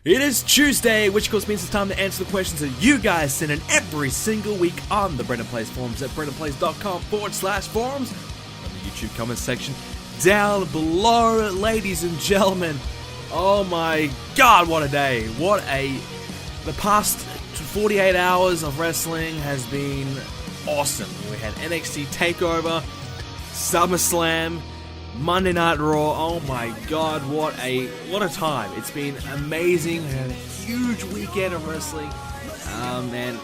It is Tuesday, which of course means it's time to answer the questions that you guys send in every single week on the Brendan Plays forums at brendanplays.com/forums, on the YouTube comment section down below. Ladies and gentlemen, oh my god, what a day. The past 48 hours of wrestling has been awesome. We had NXT Takeover, Summerslam, Monday Night Raw. Oh my god, what a time. It's been amazing. We had a huge weekend of wrestling. Man,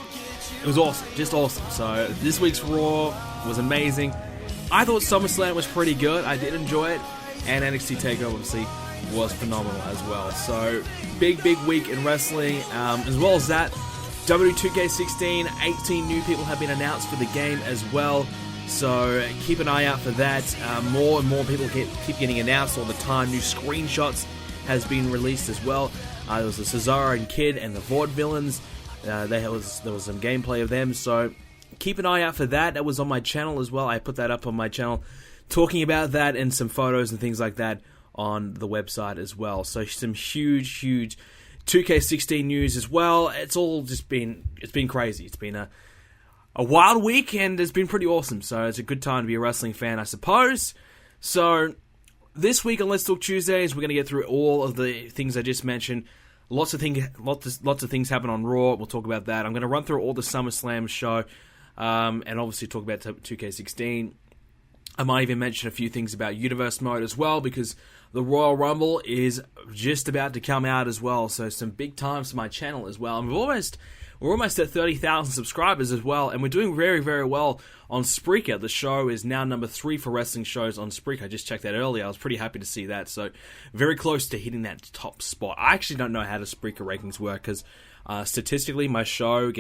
it was awesome, just awesome. So this week's Raw was amazing. I thought SummerSlam was pretty good. I did enjoy it, and NXT Takeover obviously was phenomenal as well. So big week in wrestling. As well as that, WWE 2K16, 18 new people have been announced for the game as well. So keep an eye out for that. More and more people keep getting announced all the time. New screenshots has been released as well. There was the Cesaro and Kid and the Vaudevillains. There was some gameplay of them. So keep an eye out for that. That was on my channel as well. I put that up on my channel, talking about that and some photos and things like that on the website as well. So some huge 2K16 news as well. It's been crazy. It's been a wild week, and it's been pretty awesome. So it's a good time to be a wrestling fan, I suppose. So this week on Let's Talk Tuesdays, we're going to get through all of the things I just mentioned. Lots of things happen on Raw. We'll talk about that. I'm going to run through all the SummerSlam show, and obviously talk about 2K16. I might even mention a few things about Universe Mode as well, because the Royal Rumble is just about to come out as well. So some big times for my channel as well. And we're almost at 30,000 subscribers as well, and we're doing very well on Spreaker. The show is now number 3 for wrestling shows on Spreaker. I just checked that earlier. I was pretty happy to see that. So very close to hitting that top spot. I actually don't know how the Spreaker rankings work, because statistically my show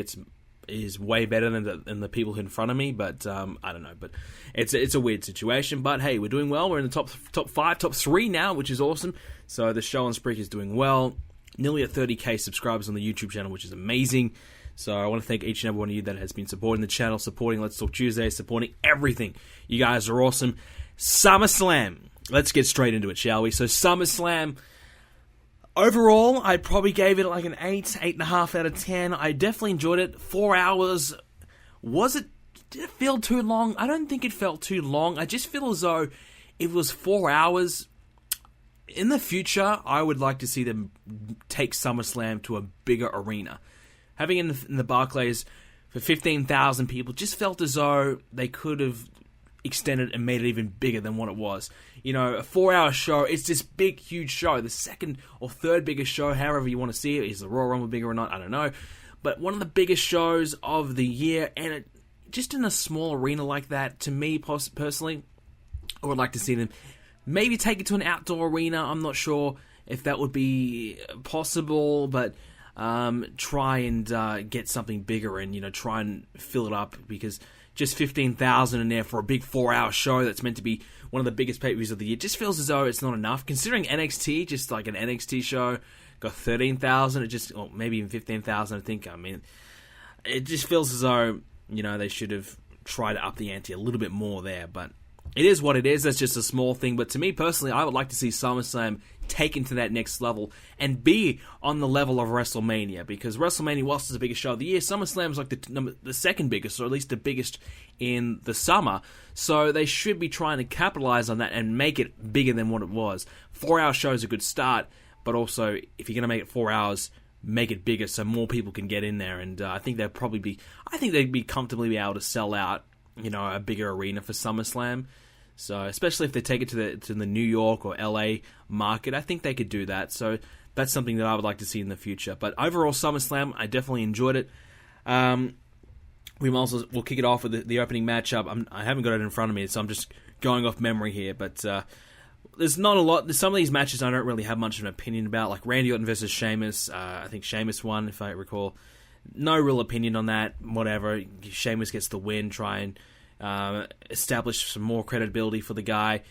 is way better than the people in front of me, but I don't know. But it's a weird situation. But hey, we're doing well. We're in the top 5, top 3 now, which is awesome. So the show on Spreaker is doing well. Nearly at 30k subscribers on the YouTube channel, which is amazing. So I want to thank each and every one of you that has been supporting the channel, supporting Let's Talk Tuesday, supporting everything. You guys are awesome. SummerSlam. Let's get straight into it, shall we? So SummerSlam, overall, I probably gave it like an 8.5 out of 10. I definitely enjoyed it. 4 hours. Did it feel too long? I don't think it felt too long. I just feel as though it was 4 hours. In the future, I would like to see them take SummerSlam to a bigger arena. Having it in the Barclays for 15,000 people just felt as though they could have extended and made it even bigger than what it was. You know, a 4-hour show, it's this big, huge show. The second or third biggest show, however you want to see it. Is the Royal Rumble bigger or not? I don't know. But one of the biggest shows of the year, and just in a small arena like that, to me personally, I would like to see them maybe take it to an outdoor arena. I'm not sure if that would be possible, but try and get something bigger and, try and fill it up, because just 15,000 in there for a big 4-hour show that's meant to be one of the biggest pay-per-views of the year just feels as though it's not enough. Considering NXT, just like an NXT show, got 13,000, or maybe even 15,000, I think. I mean, it just feels as though, they should have tried to up the ante a little bit more there, but it is what it is. That's just a small thing. But to me personally, I would like to see SummerSlam taken to that next level and be on the level of WrestleMania, because WrestleMania, whilst it's the biggest show of the year, SummerSlam is like the second biggest, or at least the biggest in the summer. So they should be trying to capitalize on that and make it bigger than what it was. 4-hour show is a good start, but also if you're going to make it 4 hours, make it bigger so more people can get in there. And I think they'd be comfortably able to sell out, a bigger arena for SummerSlam. So, especially if they take it to the New York or LA market, I think they could do that. So, that's something that I would like to see in the future. But overall, SummerSlam, I definitely enjoyed it. We'll kick it off with the opening matchup. I haven't got it in front of me, so I'm just going off memory here. But there's not a lot. Some of these matches I don't really have much of an opinion about, like Randy Orton versus Sheamus. I think Sheamus won, if I recall. No real opinion on that. Whatever. Sheamus gets the win. Try and establish some more credibility for the guy.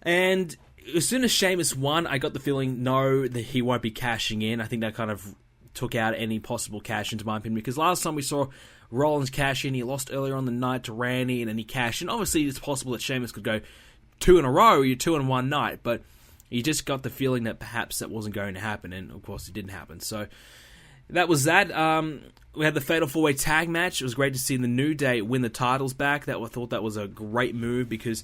And as soon as Sheamus won, I got the feeling, no, that he won't be cashing in. I think that kind of took out any possible cash into my opinion, because last time we saw Rollins cash in, he lost earlier on the night to Randy, and then he cashed in. Obviously, it's possible that Sheamus could go 2 in a row, 2 in one night, but You just got the feeling that perhaps that wasn't going to happen, and of course it didn't happen. So that was that. We had the Fatal 4-Way Tag match. It was great to see the New Day win the titles back. I thought that was a great move because,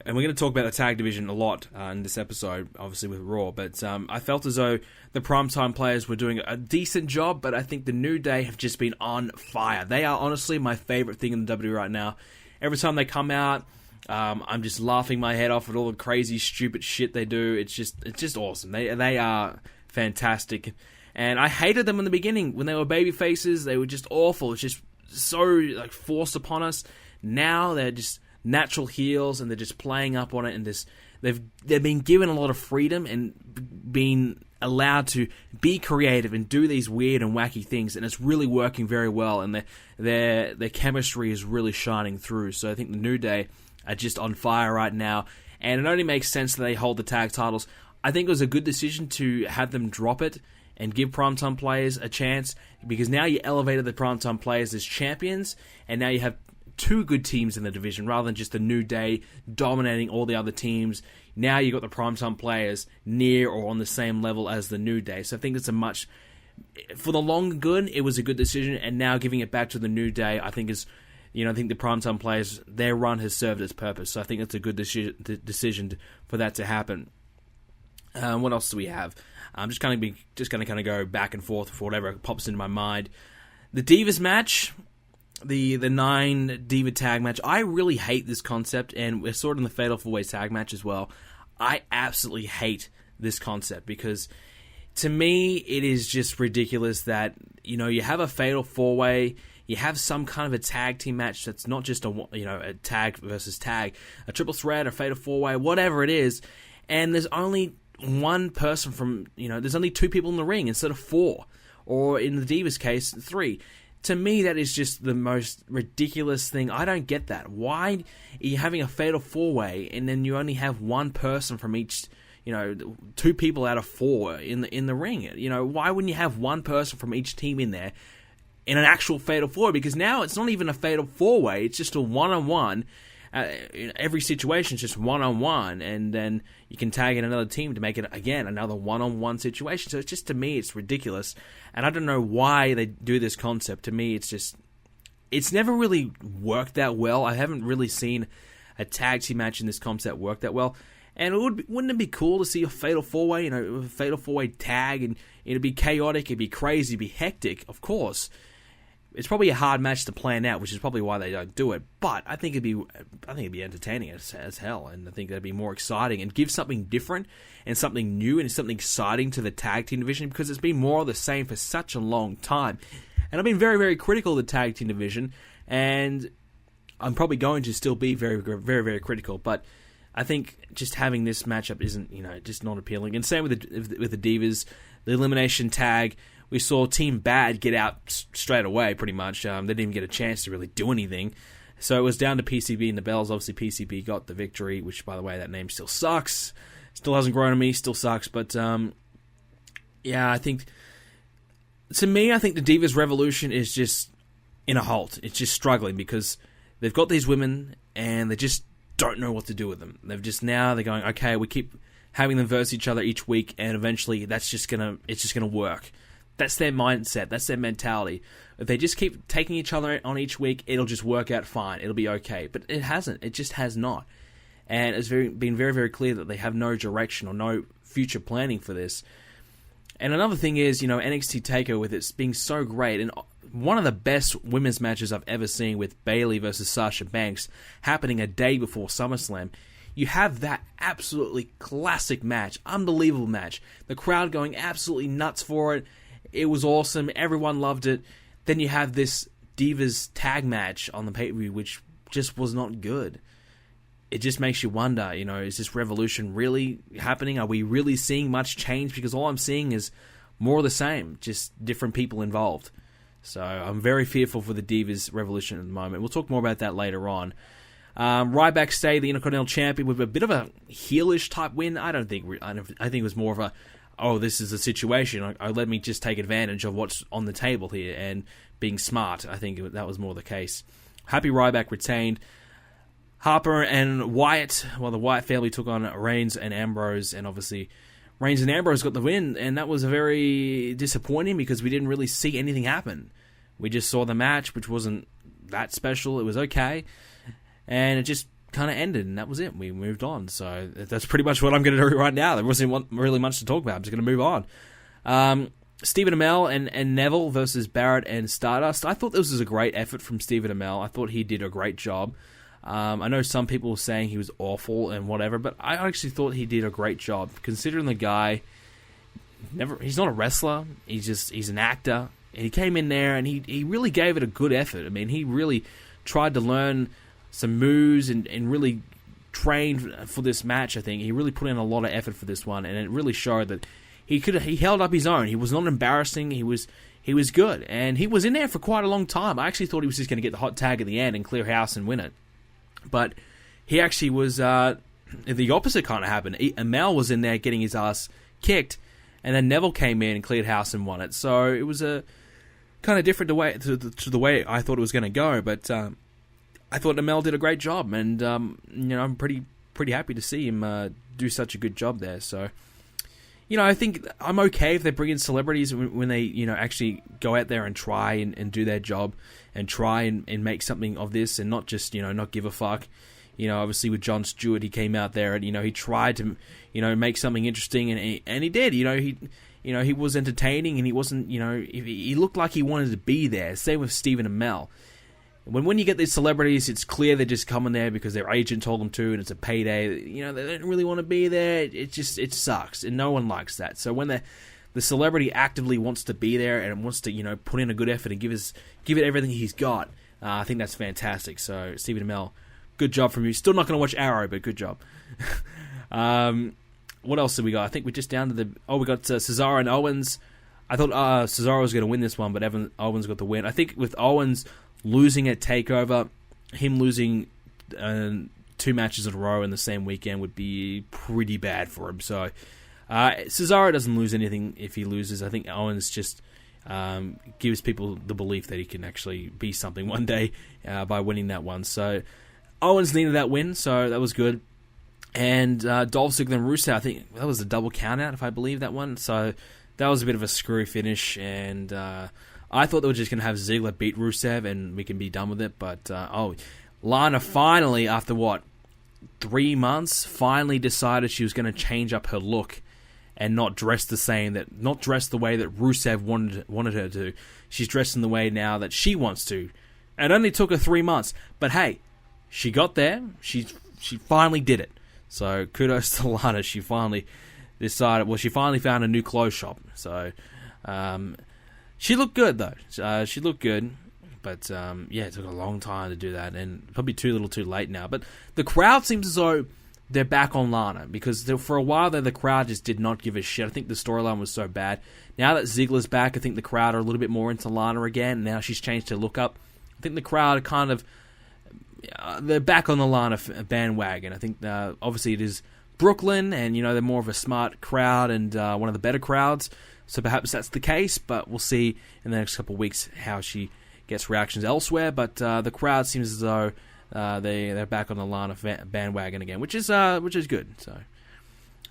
and we're going to talk about the tag division a lot in this episode, obviously with Raw, but I felt as though the primetime players were doing a decent job, but I think the New Day have just been on fire. They are honestly my favorite thing in the WWE right now. Every time they come out, I'm just laughing my head off at all the crazy, stupid shit they do. It's just awesome. They are fantastic. And I hated them in the beginning. When they were baby faces, they were just awful. It's just so forced upon us. Now they're just natural heels, and they're just playing up on it. And they've been given a lot of freedom and been allowed to be creative and do these weird and wacky things. And it's really working very well. And their chemistry is really shining through. So I think the New Day are just on fire right now. And it only makes sense that they hold the tag titles. I think it was a good decision to have them drop it and give primetime players a chance, because now you elevated the primetime players as champions, and now you have two good teams in the division rather than just the New Day dominating all the other teams. Now you got the primetime players near or on the same level as the New Day. So I think it's for the long good, it was a good decision, and now giving it back to the New Day, I think I think the primetime players, their run has served its purpose. So I think it's a good decision for that to happen. What else do we have? I'm just going to kind of go back and forth for whatever pops into my mind. The Divas match, the 9 Diva tag match. I really hate this concept, and we're sort of in the Fatal 4-Way tag match as well. I absolutely hate this concept because, to me, it is just ridiculous that you have a Fatal 4-Way. You have some kind of a tag team match that's not just a tag versus tag, a triple threat, a Fatal 4-Way, whatever it is, and there's only one person from, there's only 2 people in the ring instead of 4, or in the Divas case, 3. To me, that is just the most ridiculous thing. I don't get that. Why are you having a Fatal 4-Way and then you only have one person from each, 2 people out of 4 in the ring? Why wouldn't you have one person from each team in there in an actual Fatal 4-Way? Because now it's not even a Fatal 4-Way, it's just a one-on-one. In every situation is just one-on-one, and then you can tag in another team to make it, again, another one-on-one situation. So it's just, to me, it's ridiculous, and I don't know why they do this concept. To me, it's never really worked that well. I haven't really seen a tag team match in this concept work that well, and wouldn't it be cool to see a Fatal 4-Way, a Fatal 4-Way tag, and it'd be chaotic, it'd be crazy, it'd be hectic, of course. It's probably a hard match to plan out, which is probably why they don't do it. But I think it'd be entertaining as hell, and I think that'd be more exciting and give something different and something new and something exciting to the tag team division, because it's been more of the same for such a long time. And I've been very, very critical of the tag team division, and I'm probably going to still be very, very, very critical. But I think just having this matchup isn't, just not appealing. And same with the Divas, the elimination tag. We saw Team Bad get out straight away, pretty much. They didn't even get a chance to really do anything. So it was down to PCB and the Bells. Obviously, PCB got the victory, which, by the way, that name still sucks. Still hasn't grown on me, still sucks. But, yeah, I think the Divas Revolution is just in a halt. It's just struggling because they've got these women and they just don't know what to do with them. They're going, okay, we keep having them verse each other each week, and eventually it's just gonna work. That's their mindset. That's their mentality. If they just keep taking each other on each week, it'll just work out fine. It'll be okay. But it hasn't. It just has not. And it's been very, very clear that they have no direction or no future planning for this. And another thing is, NXT Takeover, with it being so great, and one of the best women's matches I've ever seen, with Bayley versus Sasha Banks happening a day before SummerSlam. You have that absolutely classic match, unbelievable match. The crowd going absolutely nuts for it. It was awesome. Everyone loved it. Then you have this Divas tag match on the pay-per-view, which just was not good. It just makes you wonder, is this Revolution really happening? Are we really seeing much change? Because all I'm seeing is more of the same, just different people involved. So I'm very fearful for the Divas Revolution at the moment. We'll talk more about that later on. Ryback stayed the Intercontinental Champion with a bit of a heelish type win. I think it was more of a, this is a situation. Let me just take advantage of what's on the table here and being smart. I think that was more the case. Happy Ryback retained. Harper and Wyatt, well, the Wyatt family took on Reigns and Ambrose, and obviously Reigns and Ambrose got the win, and that was very disappointing because we didn't really see anything happen. We just saw the match, which wasn't that special. It was okay, and it just kind of ended, and that was it. We moved on, so that's pretty much what I'm going to do right now. There wasn't really much to talk about. I'm just going to move on. Stephen Amell and Neville versus Barrett and Stardust. I thought this was a great effort from Stephen Amell. I thought he did a great job. I know some people were saying he was awful and whatever, but I actually thought he did a great job, considering the guy, he's not a wrestler, he's an actor, and he came in there and he really gave it a good effort. I mean, he really tried to learn some moves and really trained for this match. I think he really put in a lot of effort for this one, and it really showed that he held up his own. He was not embarrassing. He was good, and he was in there for quite a long time. I actually thought he was just going to get the hot tag at the end and clear house and win it. But he actually was, the opposite kind of happened. Amell was in there getting his ass kicked, and then Neville came in and cleared house and won it. So it was a kind of different to the way I thought it was going to go. But I thought Amell did a great job, and I'm pretty happy to see him do such a good job there. So, I think I'm okay if they bring in celebrities when they, actually go out there and try and do their job and try and make something of this and not just, not give a fuck. Obviously with Jon Stewart, he came out there and, he tried to, make something interesting, and he did. He was entertaining, and he wasn't, he looked like he wanted to be there. Same with Stephen Amell. When you get these celebrities, it's clear they're just coming there because their agent told them to, and it's a payday. They don't really want to be there. It sucks, and no one likes that. So when the celebrity actively wants to be there and wants to, put in a good effort and give it everything he's got, I think that's fantastic. So Stephen Amell, good job from you. Still not going to watch Arrow, but good job. What else did we got? I think we're just down to we got Cesaro and Owens. I thought Cesaro was going to win this one, but Owens got the win. I think with Owens losing at TakeOver, him losing 2 matches in a row in the same weekend would be pretty bad for him. So Cesaro doesn't lose anything if he loses. I think Owens just gives people the belief that he can actually be something one day by winning that one. So Owens needed that win, so that was good. And Dolph Ziggler and Rusev, I think that was a double countout, if I believe that one. So that was a bit of a screwy finish, and I thought they were just going to have Ziggler beat Rusev and we can be done with it. But, Lana finally, after 3 months, finally decided she was going to change up her look and not dress the way that Rusev wanted her to. She's dressed in the way now that she wants to. It only took her 3 months. But hey, she got there. She finally did it. So kudos to Lana. She finally decided, she finally found a new clothes shop. So, she looked good, though. She looked good, but it took a long time to do that, and probably too little too late now. But the crowd seems as though they're back on Lana, because for a while there, the crowd just did not give a shit. I think the storyline was so bad. Now that Ziggler's back, I think the crowd are a little bit more into Lana again. Now she's changed her look up. I think the crowd are kind of, they're back on the Lana bandwagon. I think, obviously, it is Brooklyn, and, they're more of a smart crowd and one of the better crowds. So perhaps that's the case, but we'll see in the next couple of weeks how she gets reactions elsewhere. But the crowd seems as though they're back on the Lana bandwagon again, which is good. So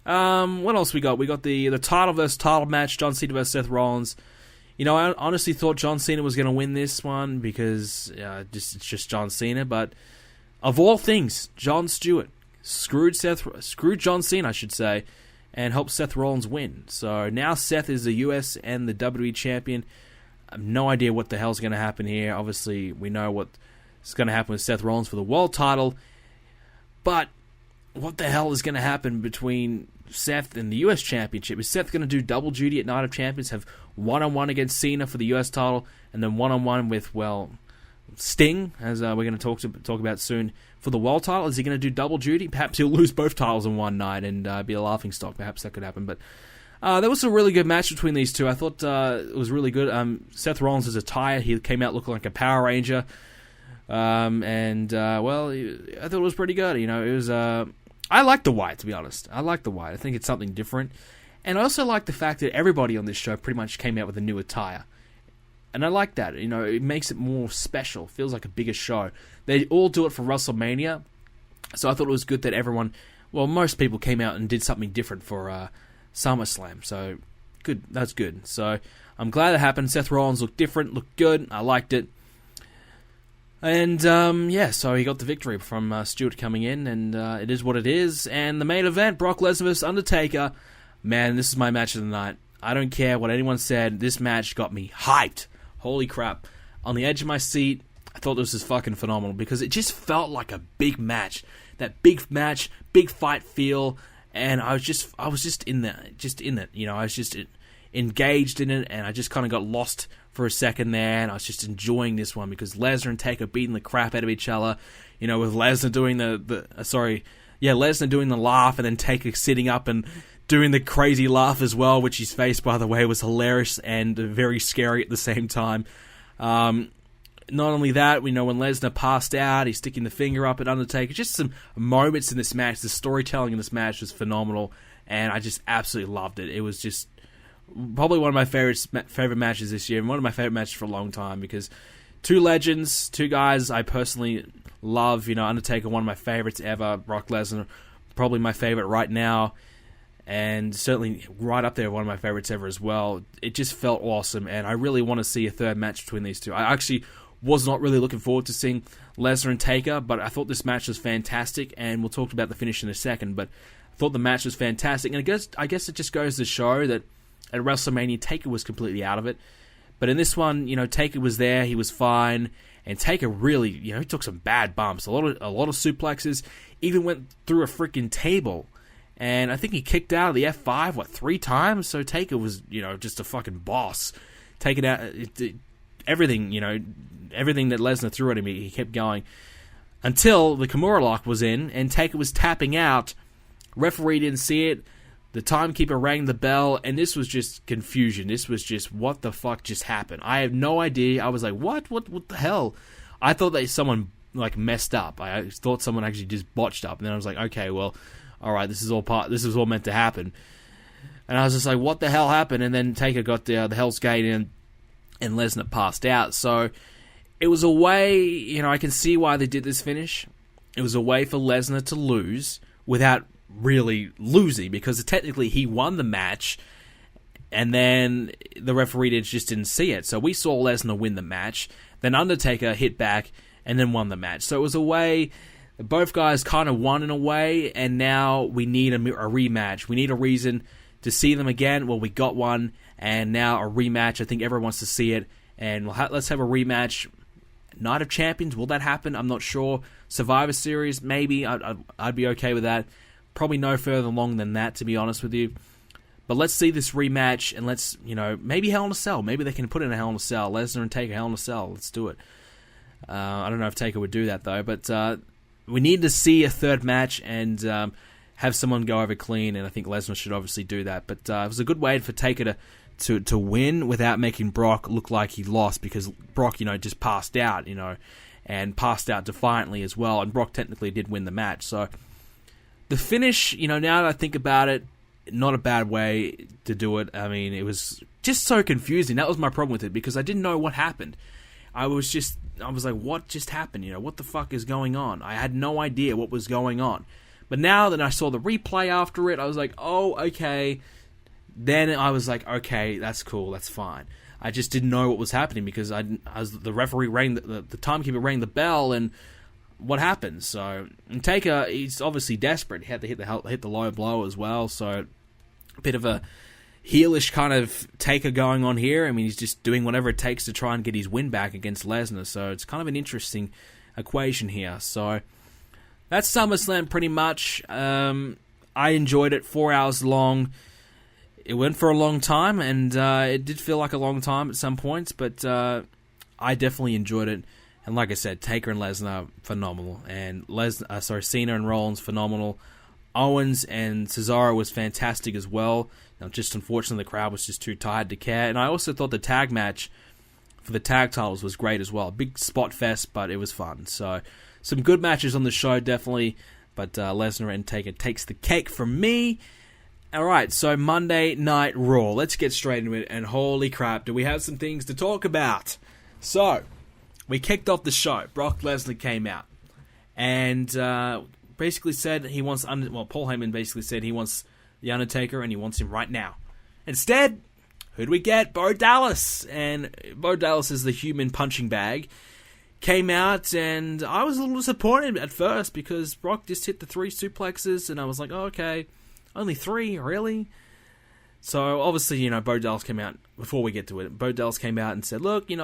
what else we got? We got the title versus title match, John Cena versus Seth Rollins. I honestly thought John Cena was going to win this one because it's just John Cena. But of all things, Jon Stewart screwed John Cena, I should say, and helped Seth Rollins win. So now Seth is the US and the WWE champion. I have no idea what the hell's going to happen here. Obviously, we know what's going to happen with Seth Rollins for the world title. But what the hell is going to happen between Seth and the US championship? Is Seth going to do double duty at Night of Champions, have one-on-one against Cena for the US title, and then one-on-one with, Sting, as we're going to talk about soon, for the world title? Is he going to do double duty? Perhaps he'll lose both titles in one night and be a laughingstock. Perhaps that could happen. But there was a really good match between these two. I thought it was really good. Seth Rollins' attire, he came out looking like a Power Ranger. I thought it was pretty good. It was. I like the white, to be honest. I like the white. I think it's something different. And I also like the fact that everybody on this show pretty much came out with a new attire. And I like that. It makes it more special. Feels like a bigger show. They all do it for WrestleMania. So I thought it was good that most people came out and did something different for SummerSlam. So good, that's good. So I'm glad it happened. Seth Rollins looked different, looked good. I liked it. And, so he got the victory from Stewart coming in, and it is what it is. And the main event, Brock Lesnar vs. Undertaker. Man, this is my match of the night. I don't care what anyone said. This match got me hyped. Holy crap. On the edge of my seat, I thought this was fucking phenomenal because it just felt like a big match. That big match, big fight feel, and I was just in it. I was just engaged in it, and I just kind of got lost for a second there, and I was just enjoying this one because Lesnar and Taker beating the crap out of each other, with Lesnar doing Lesnar doing the laugh, and then Taker sitting up and doing the crazy laugh as well, which his face, by the way, was hilarious and very scary at the same time. Not only that, when Lesnar passed out, he's sticking the finger up at Undertaker. Just some moments in this match. The storytelling in this match was phenomenal, and I just absolutely loved it. It was just probably one of my favorite matches this year, and one of my favorite matches for a long time, because two legends, two guys I personally love. Undertaker, one of my favorites ever. Brock Lesnar, probably my favorite right now, and certainly right up there, one of my favorites ever as well. It just felt awesome, and I really want to see a third match between these two. I actually was not really looking forward to seeing Lesnar and Taker, but I thought this match was fantastic, and we'll talk about the finish in a second, but I thought the match was fantastic, and I guess it just goes to show that at WrestleMania, Taker was completely out of it. But in this one, Taker was there, he was fine, and Taker really, he took some bad bumps, a lot of suplexes, even went through a freaking table, and I think he kicked out of the F5 3 times. So Taker was just a fucking boss, taking out everything that Lesnar threw at him. He kept going until the Kimura lock was in, and Taker was tapping out. Referee didn't see it. The timekeeper rang the bell, and this was just confusion. This was just, what the fuck just happened? I have no idea. I was like, what the hell? I thought that someone, messed up. I thought someone actually just botched up, and then I was like, okay, well, alright, this is all meant to happen. And I was just like, what the hell happened? And then Taker got the Hell's Gate in, and Lesnar passed out. So it was a way, I can see why they did this finish. It was a way for Lesnar to lose without really losing, because technically he won the match, and then the referee just didn't see it. So we saw Lesnar win the match, then Undertaker hit back, and then won the match. So it was a way, both guys kind of won in a way, and now we need a rematch. We need a reason to see them again. Well, we got one, and now a rematch. I think everyone wants to see it, and let's have a rematch. Night of Champions, will that happen? I'm not sure. Survivor Series, maybe. I'd be okay with that. Probably no further along than that, to be honest with you. But let's see this rematch, and let's, maybe Hell in a Cell. Maybe they can put in a Hell in a Cell. Lesnar and Taker, Hell in a Cell. Let's do it. I don't know if Taker would do that, though. But we need to see a third match and have someone go over clean, and I think Lesnar should obviously do that. But it was a good way for Taker to win without making Brock look like he lost, because Brock, just passed out, and passed out defiantly as well, and Brock technically did win the match. So the finish, now that I think about it, not a bad way to do it. I mean, it was just so confusing. That was my problem with it, because I didn't know what happened. I was like, what just happened? What the fuck is going on? I had no idea what was going on. But now that I saw the replay after it, I was like, oh, okay. Then I was like, okay, that's cool, that's fine. I just didn't know what was happening, because the referee rang, the timekeeper rang the bell, and what happened? So, and Taker, he's obviously desperate. He had to hit the low blow as well, so a bit of a heelish kind of Taker going on here. I mean, he's just doing whatever it takes to try and get his win back against Lesnar, so it's kind of an interesting equation here. So that's SummerSlam pretty much. I enjoyed it, 4 hours long. It went for a long time, and it did feel like a long time at some points, but I definitely enjoyed it. And like I said, Taker and Lesnar, phenomenal. And Cena and Rollins, phenomenal. Owens and Cesaro was fantastic as well. Now, just unfortunately, the crowd was just too tired to care. And I also thought the tag match for the tag titles was great as well. Big spot fest, but it was fun. So, some good matches on the show, definitely. But Lesnar and Taker takes the cake from me. Alright, so Monday Night Raw. Let's get straight into it. And holy crap, do we have some things to talk about. So, we kicked off the show. Brock Lesnar came out. And basically said he wants... Paul Heyman basically said he wants The Undertaker, and he wants him right now. Instead, who do we get? Bo Dallas. And Bo Dallas is the human punching bag. Came out, and I was a little disappointed at first because Brock just hit the 3 suplexes, and I was like, oh, okay, only 3, really? So, obviously, Bo Dallas came out, before we get to it, Bo Dallas came out and said, look, you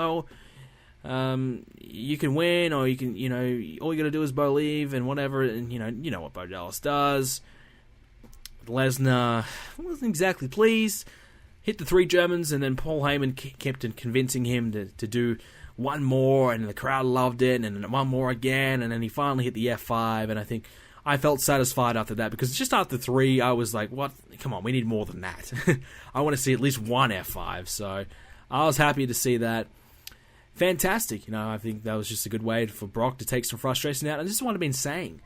can win, or you can, all you gotta do is believe, and whatever, and, you know what Bo Dallas does. Lesnar wasn't exactly pleased, hit the 3 Germans, and then Paul Heyman kept convincing him to do one more, and the crowd loved it, and then one more again, and then he finally hit the F5, and I think I felt satisfied after that, because just after 3, I was like, what? Come on, we need more than that. I want to see at least one F5, so I was happy to see that. Fantastic, I think that was just a good way for Brock to take some frustration out, and this is what I've been saying.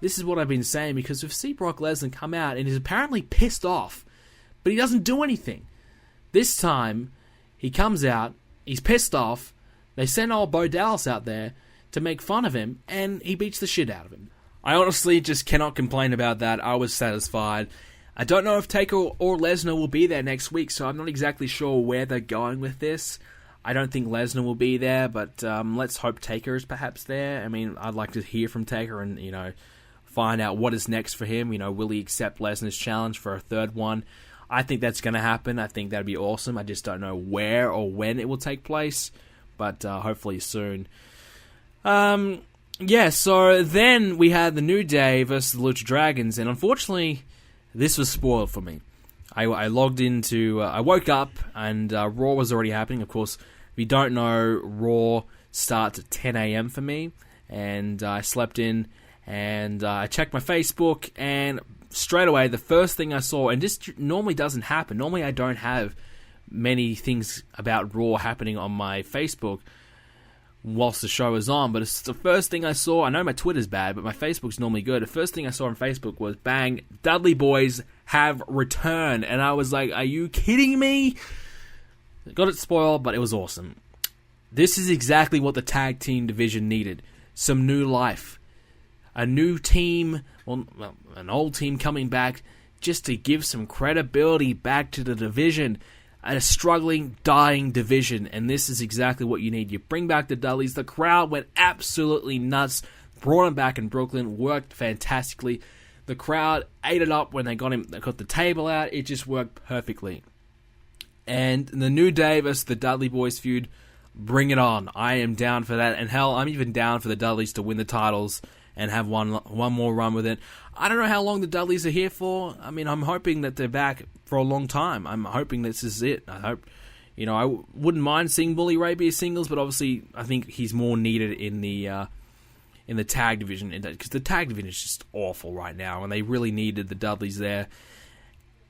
This is what I've been saying, because we've seen Brock Lesnar come out, and he's apparently pissed off, but he doesn't do anything. This time, he comes out, he's pissed off, they send old Bo Dallas out there to make fun of him, and he beats the shit out of him. I honestly just cannot complain about that. I was satisfied. I don't know if Taker or Lesnar will be there next week, so I'm not exactly sure where they're going with this. I don't think Lesnar will be there, but let's hope Taker is perhaps there. I mean, I'd like to hear from Taker and, find out what is next for him. Will he accept Lesnar's challenge for a 3rd one? I think that's going to happen. I think that'd be awesome. I just don't know where or when it will take place, but hopefully soon. So then we had the New Day versus the Lucha Dragons, and unfortunately, this was spoiled for me. I logged into... I woke up, and Raw was already happening. Of course, if you don't know, Raw starts at 10 a.m. for me, and I slept in, and I checked my Facebook, and straight away, the first thing I saw, and this normally doesn't happen. Normally, I don't have many things about Raw happening on my Facebook whilst the show is on, but it's the first thing I saw. I know my Twitter's bad, but my Facebook's normally good. The first thing I saw on Facebook was, bang, Dudley Boyz have returned, and I was like, are you kidding me? Got it spoiled, but it was awesome. This is exactly what the tag team division needed. Some new life. A new team, an old team coming back just to give some credibility back to the division. A struggling, dying division, and this is exactly what you need. You bring back the Dudleys. The crowd went absolutely nuts. Brought them back in Brooklyn. Worked fantastically. The crowd ate it up when they got the table out. It just worked perfectly. And the New Day versus the Dudley Boyz feud, bring it on. I am down for that. And hell, I'm even down for the Dudleys to win the titles and have one more run with it. I don't know how long the Dudleys are here for. I mean, I'm hoping that they're back for a long time. I'm hoping this is it. I hope, I wouldn't mind seeing Bully Ray be a singles, but obviously I think he's more needed in the tag division, because the tag division is just awful right now, and they really needed the Dudleys there.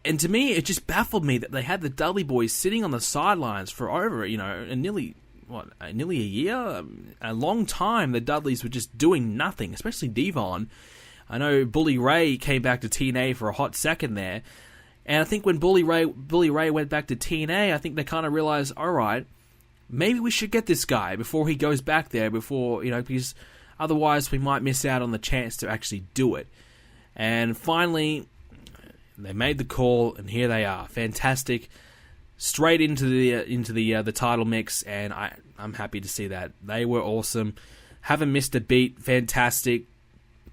And to me, it just baffled me that they had the Dudley Boyz sitting on the sidelines for over, nearly a year? A long time the Dudleys were just doing nothing, especially Devon. I know Bully Ray came back to TNA for a hot second there, and I think when Bully Ray went back to TNA, I think they kind of realized, alright, maybe we should get this guy before he goes back there, because otherwise we might miss out on the chance to actually do it. And finally, they made the call, and here they are. Fantastic. Straight into the title mix, and I'm happy to see that. They were awesome. Haven't missed a beat. Fantastic.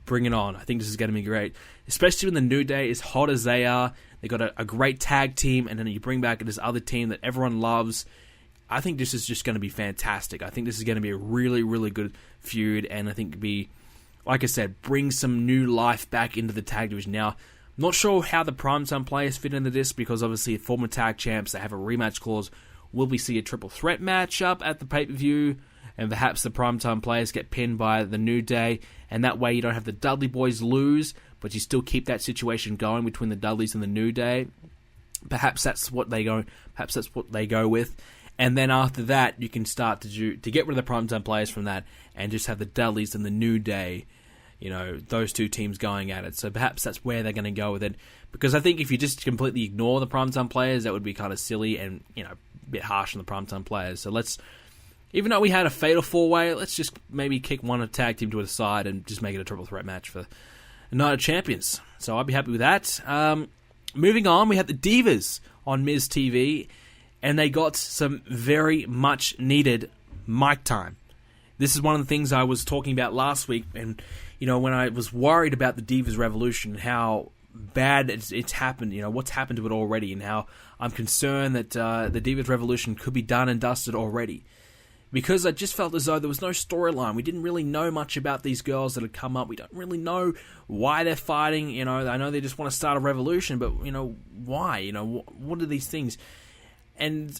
Bring it on. I think this is going to be great. Especially when the New Day, as hot as they are, they got a great tag team, and then you bring back this other team that everyone loves. I think this is just going to be fantastic. I think this is going to be a really, really good feud, and I think it'd be, like I said, bring some new life back into the tag division. Now, I'm not sure how the Primetime players fit into this, because obviously former tag champs, they have a rematch clause. Will we see a triple threat matchup at the pay-per-view? And perhaps the Primetime players get pinned by the New Day, and that way you don't have the Dudley Boyz lose, but you still keep that situation going between the Dudleys and the New Day. Perhaps that's what they go with. And then after that, you can start to get rid of the Primetime players from that, and just have the Dudleys and the New Day, those two teams going at it. So perhaps that's where they're going to go with it. Because I think if you just completely ignore the Primetime players, that would be kind of silly and, a bit harsh on the Primetime players. So even though we had a fatal four-way, let's just maybe kick one tag team to the side and just make it a triple threat match for Night of Champions. So I'd be happy with that. Moving on, we have the Divas on Miz TV, and they got some very much needed mic time. This is one of the things I was talking about last week, and when I was worried about the Divas Revolution, how bad it's happened, what's happened to it already, and how I'm concerned that the Divas Revolution could be done and dusted already. Because I just felt as though there was no storyline. We didn't really know much about these girls that had come up. We don't really know why they're fighting. I know they just want to start a revolution, but, why? What are these things? And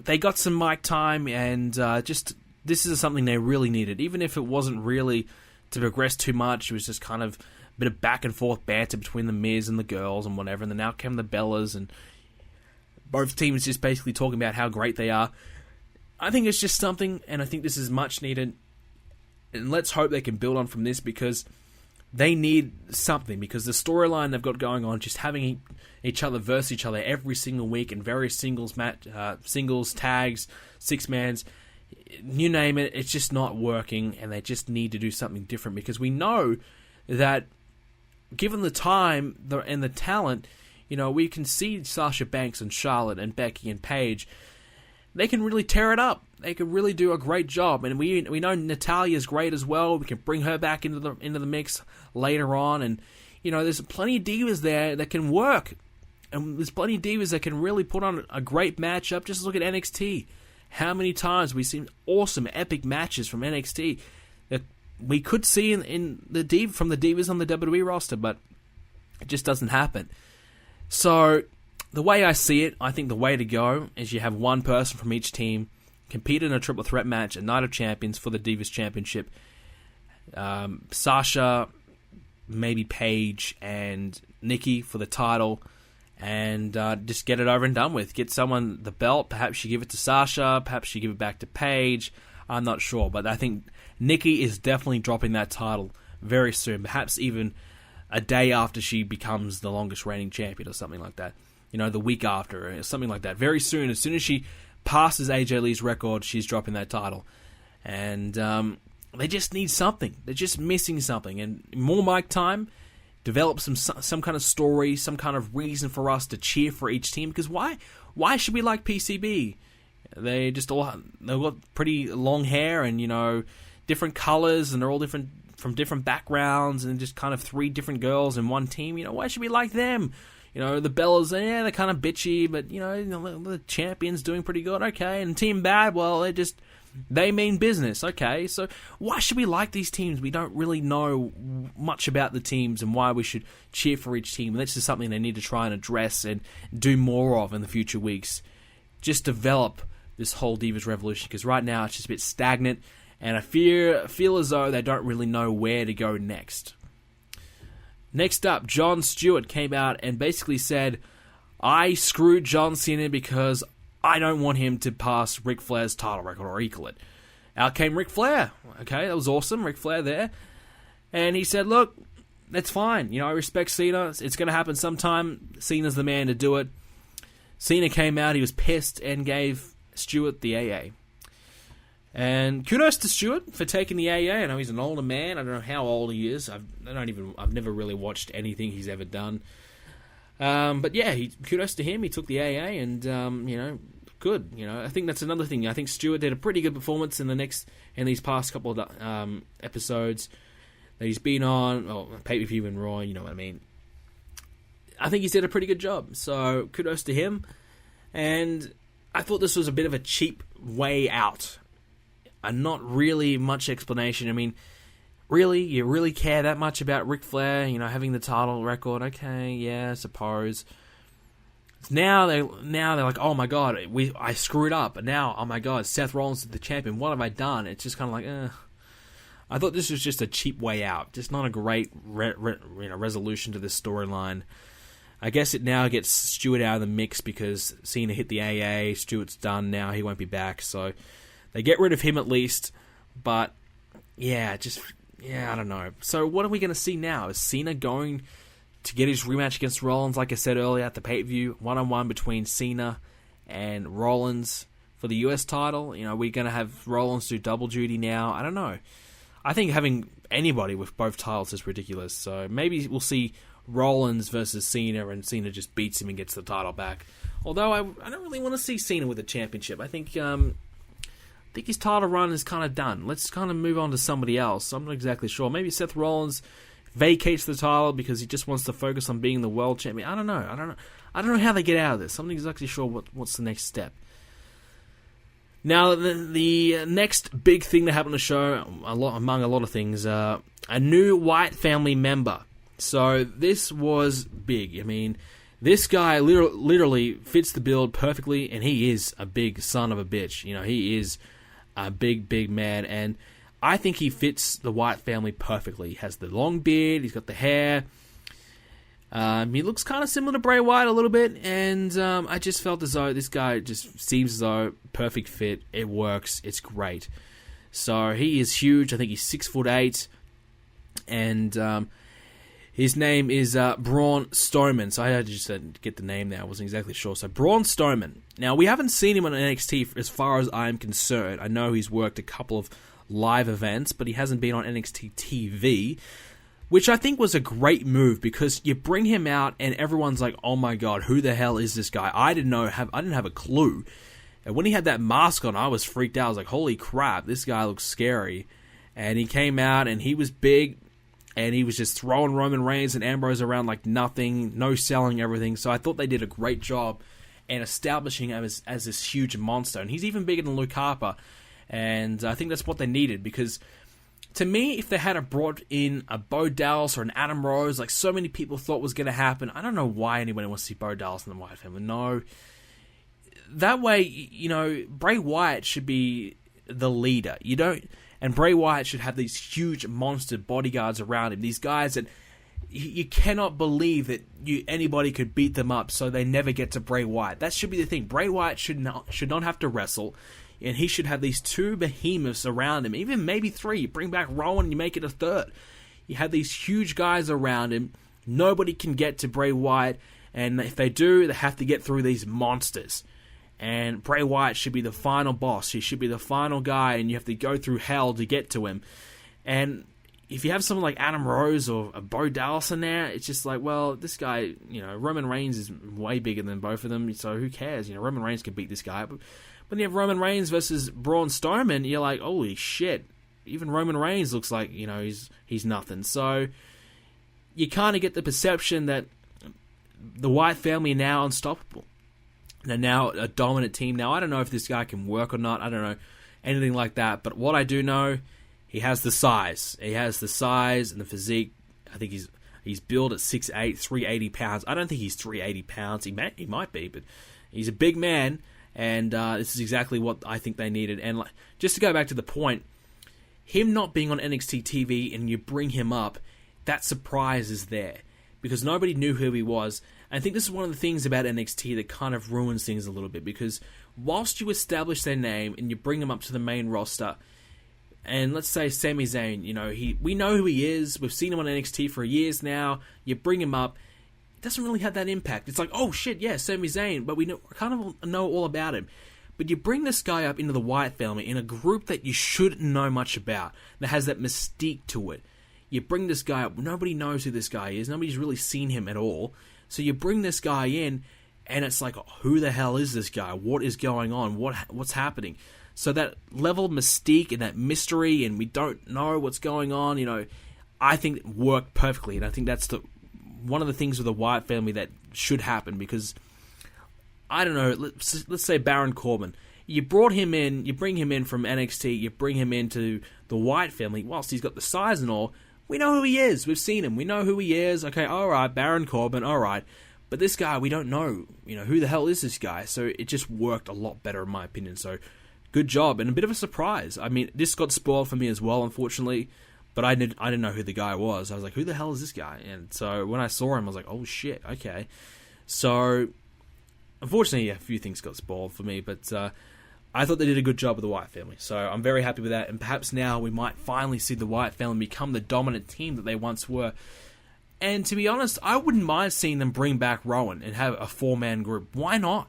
they got some mic time, and this is something they really needed. Even if it wasn't really to progress too much, it was just kind of a bit of back and forth banter between the Miz and the girls and whatever. And then out came the Bellas, and both teams just basically talking about how great they are. I think it's just something, and I think this is much needed, and let's hope they can build on from this, because they need something, because the storyline they've got going on, just having each other versus each other every single week in various singles tags, six-mans, you name it, it's just not working, and they just need to do something different, because we know that given the time and the talent, we can see Sasha Banks and Charlotte and Becky and Paige. They can really tear it up. They can really do a great job, and we know Natalia's great as well. We can bring her back into the mix later on, and there's plenty of divas there that can work, and there's plenty of divas that can really put on a great matchup. Just look at NXT. How many times we've seen awesome, epic matches from NXT that we could see from the divas on the WWE roster, but it just doesn't happen. So the way I see it, I think the way to go is you have one person from each team compete in a triple threat match at Night of Champions for the Divas Championship. Sasha, maybe Paige, and Nikki for the title, and just get it over and done with. Get someone the belt. Perhaps you give it to Sasha. Perhaps you give it back to Paige. I'm not sure, but I think Nikki is definitely dropping that title very soon. Perhaps even a day after she becomes the longest reigning champion or something like that. The week after, or something like that. Very soon, as soon as she passes AJ Lee's record, she's dropping that title. And they just need something. They're just missing something. And more mic time, develop some kind of story, some kind of reason for us to cheer for each team. Because why should we like PCB? They've got pretty long hair and, different colors, and they're all different from different backgrounds, and just kind of three different girls in one team. Why should we like them? The Bellas, they're kind of bitchy, but, the champion's doing pretty good, okay. And Team Bad, well, they mean business, okay. So why should we like these teams? We don't really know much about the teams and why we should cheer for each team. And this is something they need to try and address and do more of in the future weeks. Just develop this whole Divas Revolution, because right now it's just a bit stagnant, and I feel as though they don't really know where to go next. Next up, Jon Stewart came out and basically said, I screwed John Cena because I don't want him to pass Ric Flair's title record or equal it. Out came Ric Flair. Okay, that was awesome, Ric Flair there. And he said, look, that's fine. I respect Cena. It's going to happen sometime. Cena's the man to do it. Cena came out, he was pissed, and gave Stewart the AA. And kudos to Stewart for taking the AA. I know he's an older man. I don't know how old he is. I've never really watched anything he's ever done. But yeah, kudos to him. He took the AA, and good. I think that's another thing. I think Stewart did a pretty good performance in these past couple of episodes that he's been on. Well, pay-per-view and Raw. You know what I mean. I think he's did a pretty good job. So kudos to him. And I thought this was a bit of a cheap way out. And not really much explanation. I mean, really? You really care that much about Ric Flair, having the title record? Okay, yeah, I suppose. Now they're like, oh my god, I screwed up. And now, oh my god, Seth Rollins is the champion. What have I done? It's just kind of like, I thought this was just a cheap way out. Just not a great resolution to this storyline. I guess it now gets Stewart out of the mix because Cena hit the AA. Stewart's done now. He won't be back, so they get rid of him at least, but I don't know. So what are we going to see now? Is Cena going to get his rematch against Rollins, like I said earlier, at the pay-per-view, one-on-one between Cena and Rollins for the US title? We're going to have Rollins do double duty now. I don't know. I think having anybody with both titles is ridiculous. So maybe we'll see Rollins versus Cena, and Cena just beats him and gets the title back. Although I don't really want to see Cena with a championship. I think his title run is kind of done. Let's kind of move on to somebody else. I'm not exactly sure. Maybe Seth Rollins vacates the title because he just wants to focus on being the world champion. I don't know how they get out of this. I'm not exactly sure what's the next step. Now, the next big thing that happened on the show, among a lot of things, a new Wyatt family member. So this was big. I mean, this guy literally fits the build perfectly, and he is a big son of a bitch. You know, he is a big man, and I think he fits the Wyatt family perfectly. He has the long beard, he's got the hair. He looks kind of similar to Bray Wyatt a little bit, and I just felt as though this guy just seems as though perfect fit. It works. It's great. So he is huge. I think he's 6'8", and his name is Braun Strowman. So I had to just get the name there. I wasn't exactly sure. So Braun Strowman. Now, we haven't seen him on NXT as far as I'm concerned. I know he's worked a couple of live events, but he hasn't been on NXT TV, which I think was a great move, because you bring him out and everyone's like, oh my god, who the hell is this guy? I didn't have a clue. And when he had that mask on, I was freaked out. I was like, holy crap, this guy looks scary. And he came out and he was big, and he was just throwing Roman Reigns and Ambrose around like nothing, no selling everything. So I thought they did a great job in establishing him as this huge monster. And he's even bigger than Luke Harper. And I think that's what they needed, because to me, if they had brought in a Bo Dallas or an Adam Rose, like so many people thought was going to happen, I don't know why anybody wants to see Bo Dallas in the Wyatt family. No. That way, you know, Bray Wyatt should be the leader. And Bray Wyatt should have these huge monster bodyguards around him. These guys that you cannot believe that anybody could beat them up, so they never get to Bray Wyatt. That should be the thing. Bray Wyatt should not have to wrestle. And he should have these two behemoths around him. Even maybe three. You bring back Rowan and you make it a third. You have these huge guys around him. Nobody can get to Bray Wyatt. And if they do, they have to get through these monsters. And Bray Wyatt should be the final boss. He should be the final guy. And you have to go through hell to get to him. And if you have someone like Adam Rose or a Bo Dallas in there, it's just like, well, this guy, you know, Roman Reigns is way bigger than both of them. So who cares? You know, Roman Reigns can beat this guy. But when you have Roman Reigns versus Braun Strowman, you're like, holy shit. Even Roman Reigns looks like, you know, he's nothing. So you kind of get the perception that the Wyatt family are now unstoppable. They're now a dominant team. Now, I don't know if this guy can work or not. I don't know anything like that. But what I do know, he has the size. He has the size and the physique. I think he's built at 6'8", 380 pounds. I don't think he's 380 pounds. He might be, but he's a big man. And this is exactly what I think they needed. And just to go back to the point, him not being on NXT TV and you bring him up, that surprise is there. Because nobody knew who he was. And I think this is one of the things about NXT that kind of ruins things a little bit. Because whilst you establish their name and you bring them up to the main roster, and let's say Sami Zayn, you know, we know who he is. We've seen him on NXT for years now. You bring him up. Doesn't really have that impact. It's like, oh shit, yeah, Sami Zayn, but we kind of know all about him. But you bring this guy up into the Wyatt family in a group that you shouldn't know much about, that has that mystique to it. You bring this guy up, nobody knows who this guy is, nobody's really seen him at all. So you bring this guy in, and it's like, oh, who the hell is this guy? What is going on? What's happening? So that level of mystique and that mystery, and we don't know what's going on, you know, I think it worked perfectly, and I think that's one of the things with the Wyatt family that should happen, because I don't know, let's say Baron Corbin. You brought him in, you bring him in from NXT, you bring him into the Wyatt family. Whilst he's got the size and all, we know who he is. We've seen him. We know who he is. Okay, alright, Baron Corbin, alright. But this guy, we don't know. You know, who the hell is this guy? So it just worked a lot better in my opinion. So good job, and a bit of a surprise. I mean, this got spoiled for me as well, unfortunately. But I didn't know who the guy was. I was like, who the hell is this guy? And so when I saw him, I was like, oh shit, okay. So, unfortunately, yeah, a few things got spoiled for me, but I thought they did a good job with the Wyatt family. So I'm very happy with that, and perhaps now we might finally see the Wyatt family become the dominant team that they once were. And to be honest, I wouldn't mind seeing them bring back Rowan and have a four-man group. Why not?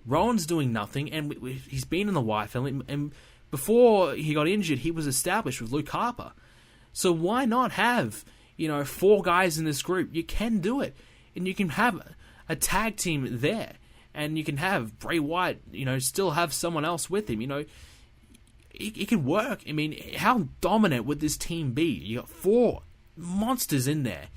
Rowan's doing nothing, and he's been in the Wyatt family, and before he got injured, he was established with Luke Harper. So why not have, 4 guys in this group? You can do it. And you can have a tag team there. And you can have Bray Wyatt, still have someone else with him. It can work. I mean, how dominant would this team be? You got 4 monsters in there.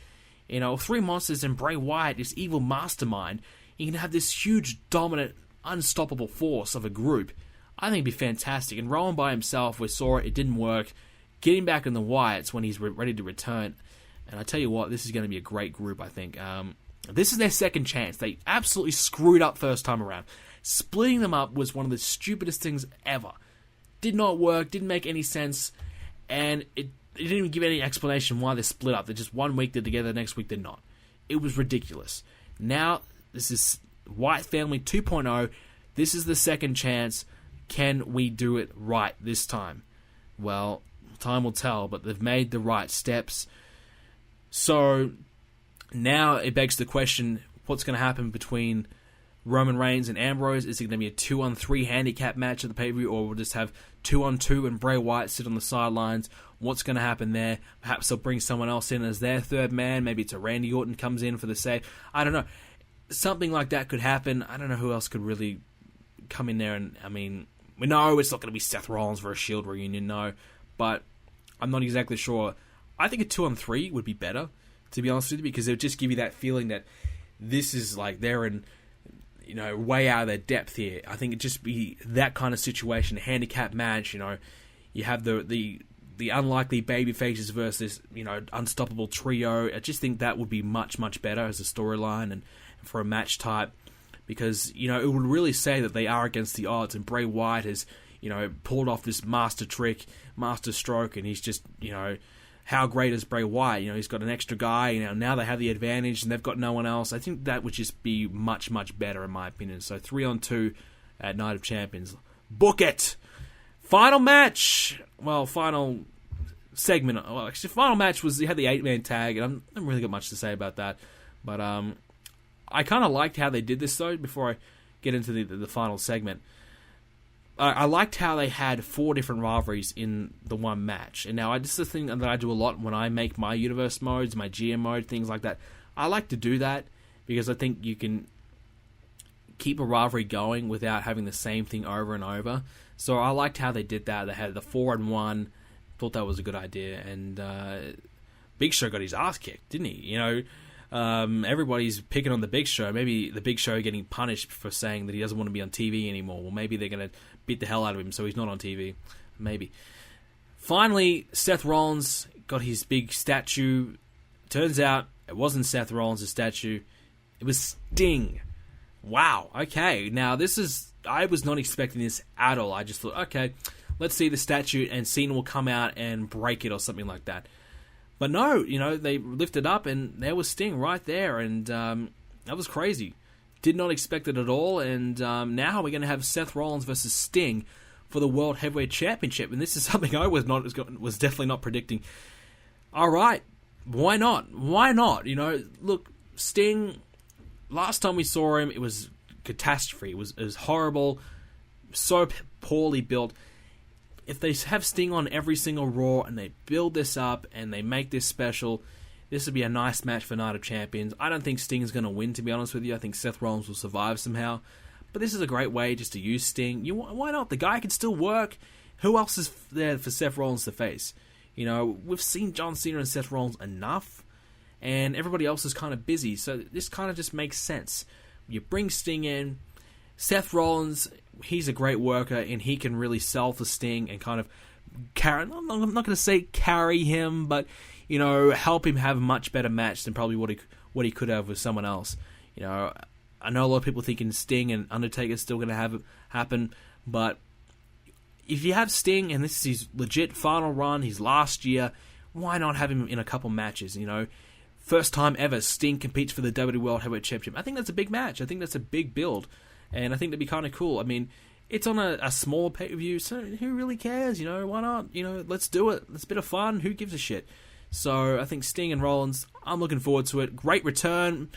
3 monsters and Bray Wyatt, this evil mastermind. You can have this huge, dominant, unstoppable force of a group. I think it'd be fantastic. And Rowan by himself, we saw it didn't work. Getting back in the Wyatts when he's ready to return. And I tell you what, this is going to be a great group, I think. This is their second chance. They absolutely screwed up first time around. Splitting them up was one of the stupidest things ever. Did not work, didn't make any sense, and it didn't even give any explanation why they split up. They just one week they're together, next week they're not. It was ridiculous. Now, this is Wyatt Family 2.0. This is the second chance. Can we do it right this time? Well, time will tell, but they've made the right steps. So now it begs the question, what's going to happen between Roman Reigns and Ambrose? Is it going to be a 2-on-3 handicap match at the pay-per-view, or we'll just have 2-on-2 and Bray Wyatt sit on the sidelines? What's going to happen there? Perhaps they'll bring someone else in as their third man. Maybe it's a Randy Orton comes in for the save. I don't know. Something like that could happen. I don't know who else could really come in there. And I mean, we know it's not going to be Seth Rollins for a Shield reunion, no. But I'm not exactly sure. I think a 2-on-3 would be better, to be honest with you, because it would just give you that feeling that this is like they're in, way out of their depth here. I think it'd just be that kind of situation, a handicap match. You have the unlikely baby faces versus unstoppable trio. I just think that would be much, much better as a storyline and for a match type, because it would really say that they are against the odds, and Bray Wyatt has pulled off this master trick, master stroke, and he's just how great is Bray Wyatt? He's got an extra guy. Now they have the advantage, and they've got no one else. I think that would just be much, much better, in my opinion. So 3-on-2 at Night of Champions. Book it! Final match! Well, final segment. Well, actually, final match was, you had the 8-man tag, and I haven't really got much to say about that. But I kind of liked how they did this, though, before I get into the final segment. I liked how they had 4 different rivalries in the one match. And now, this is the thing that I do a lot when I make my universe modes, my GM mode, things like that. I like to do that because I think you can keep a rivalry going without having the same thing over and over. So I liked how they did that. They had the 4-on-1. Thought that was a good idea. And Big Show got his ass kicked, didn't he? Everybody's picking on the Big Show. Maybe the Big Show getting punished for saying that he doesn't want to be on TV anymore. Well, maybe they're going to beat the hell out of him so he's not on TV. Maybe. Finally, Seth Rollins got his big statue. Turns out it wasn't Seth Rollins' statue. It was Sting. Wow. Okay. Now, I was not expecting this at all. I just thought, okay, let's see the statue and Cena will come out and break it or something like that. But no, they lifted up and there was Sting right there, and that was crazy. Did not expect it at all, and now we're going to have Seth Rollins versus Sting for the World Heavyweight Championship, and this is something I was definitely not predicting. All right, why not? Why not? Look, Sting, last time we saw him, it was catastrophe. It was horrible, so poorly built. If they have Sting on every single Raw and they build this up and they make this special, this would be a nice match for Night of Champions. I don't think Sting's going to win, to be honest with you. I think Seth Rollins will survive somehow. But this is a great way just to use Sting. Why not? The guy can still work. Who else is there for Seth Rollins to face? We've seen John Cena and Seth Rollins enough, and everybody else is kind of busy. So this kind of just makes sense. You bring Sting in. Seth Rollins, he's a great worker, and he can really sell for Sting and kind of carry. I'm not going to say carry him, but help him have a much better match than probably what he could have with someone else. I know a lot of people thinking Sting and Undertaker is still going to have it happen, but if you have Sting and this is his legit final run, his last year, why not have him in a couple matches? First time ever Sting competes for the WWE World Heavyweight Championship. I think that's a big match. I think that's a big build. And I think that'd be kind of cool. I mean, it's on a small pay-per-view, so who really cares? Why not? Let's do it. It's a bit of fun. Who gives a shit? So I think Sting and Rollins, I'm looking forward to it. Great return.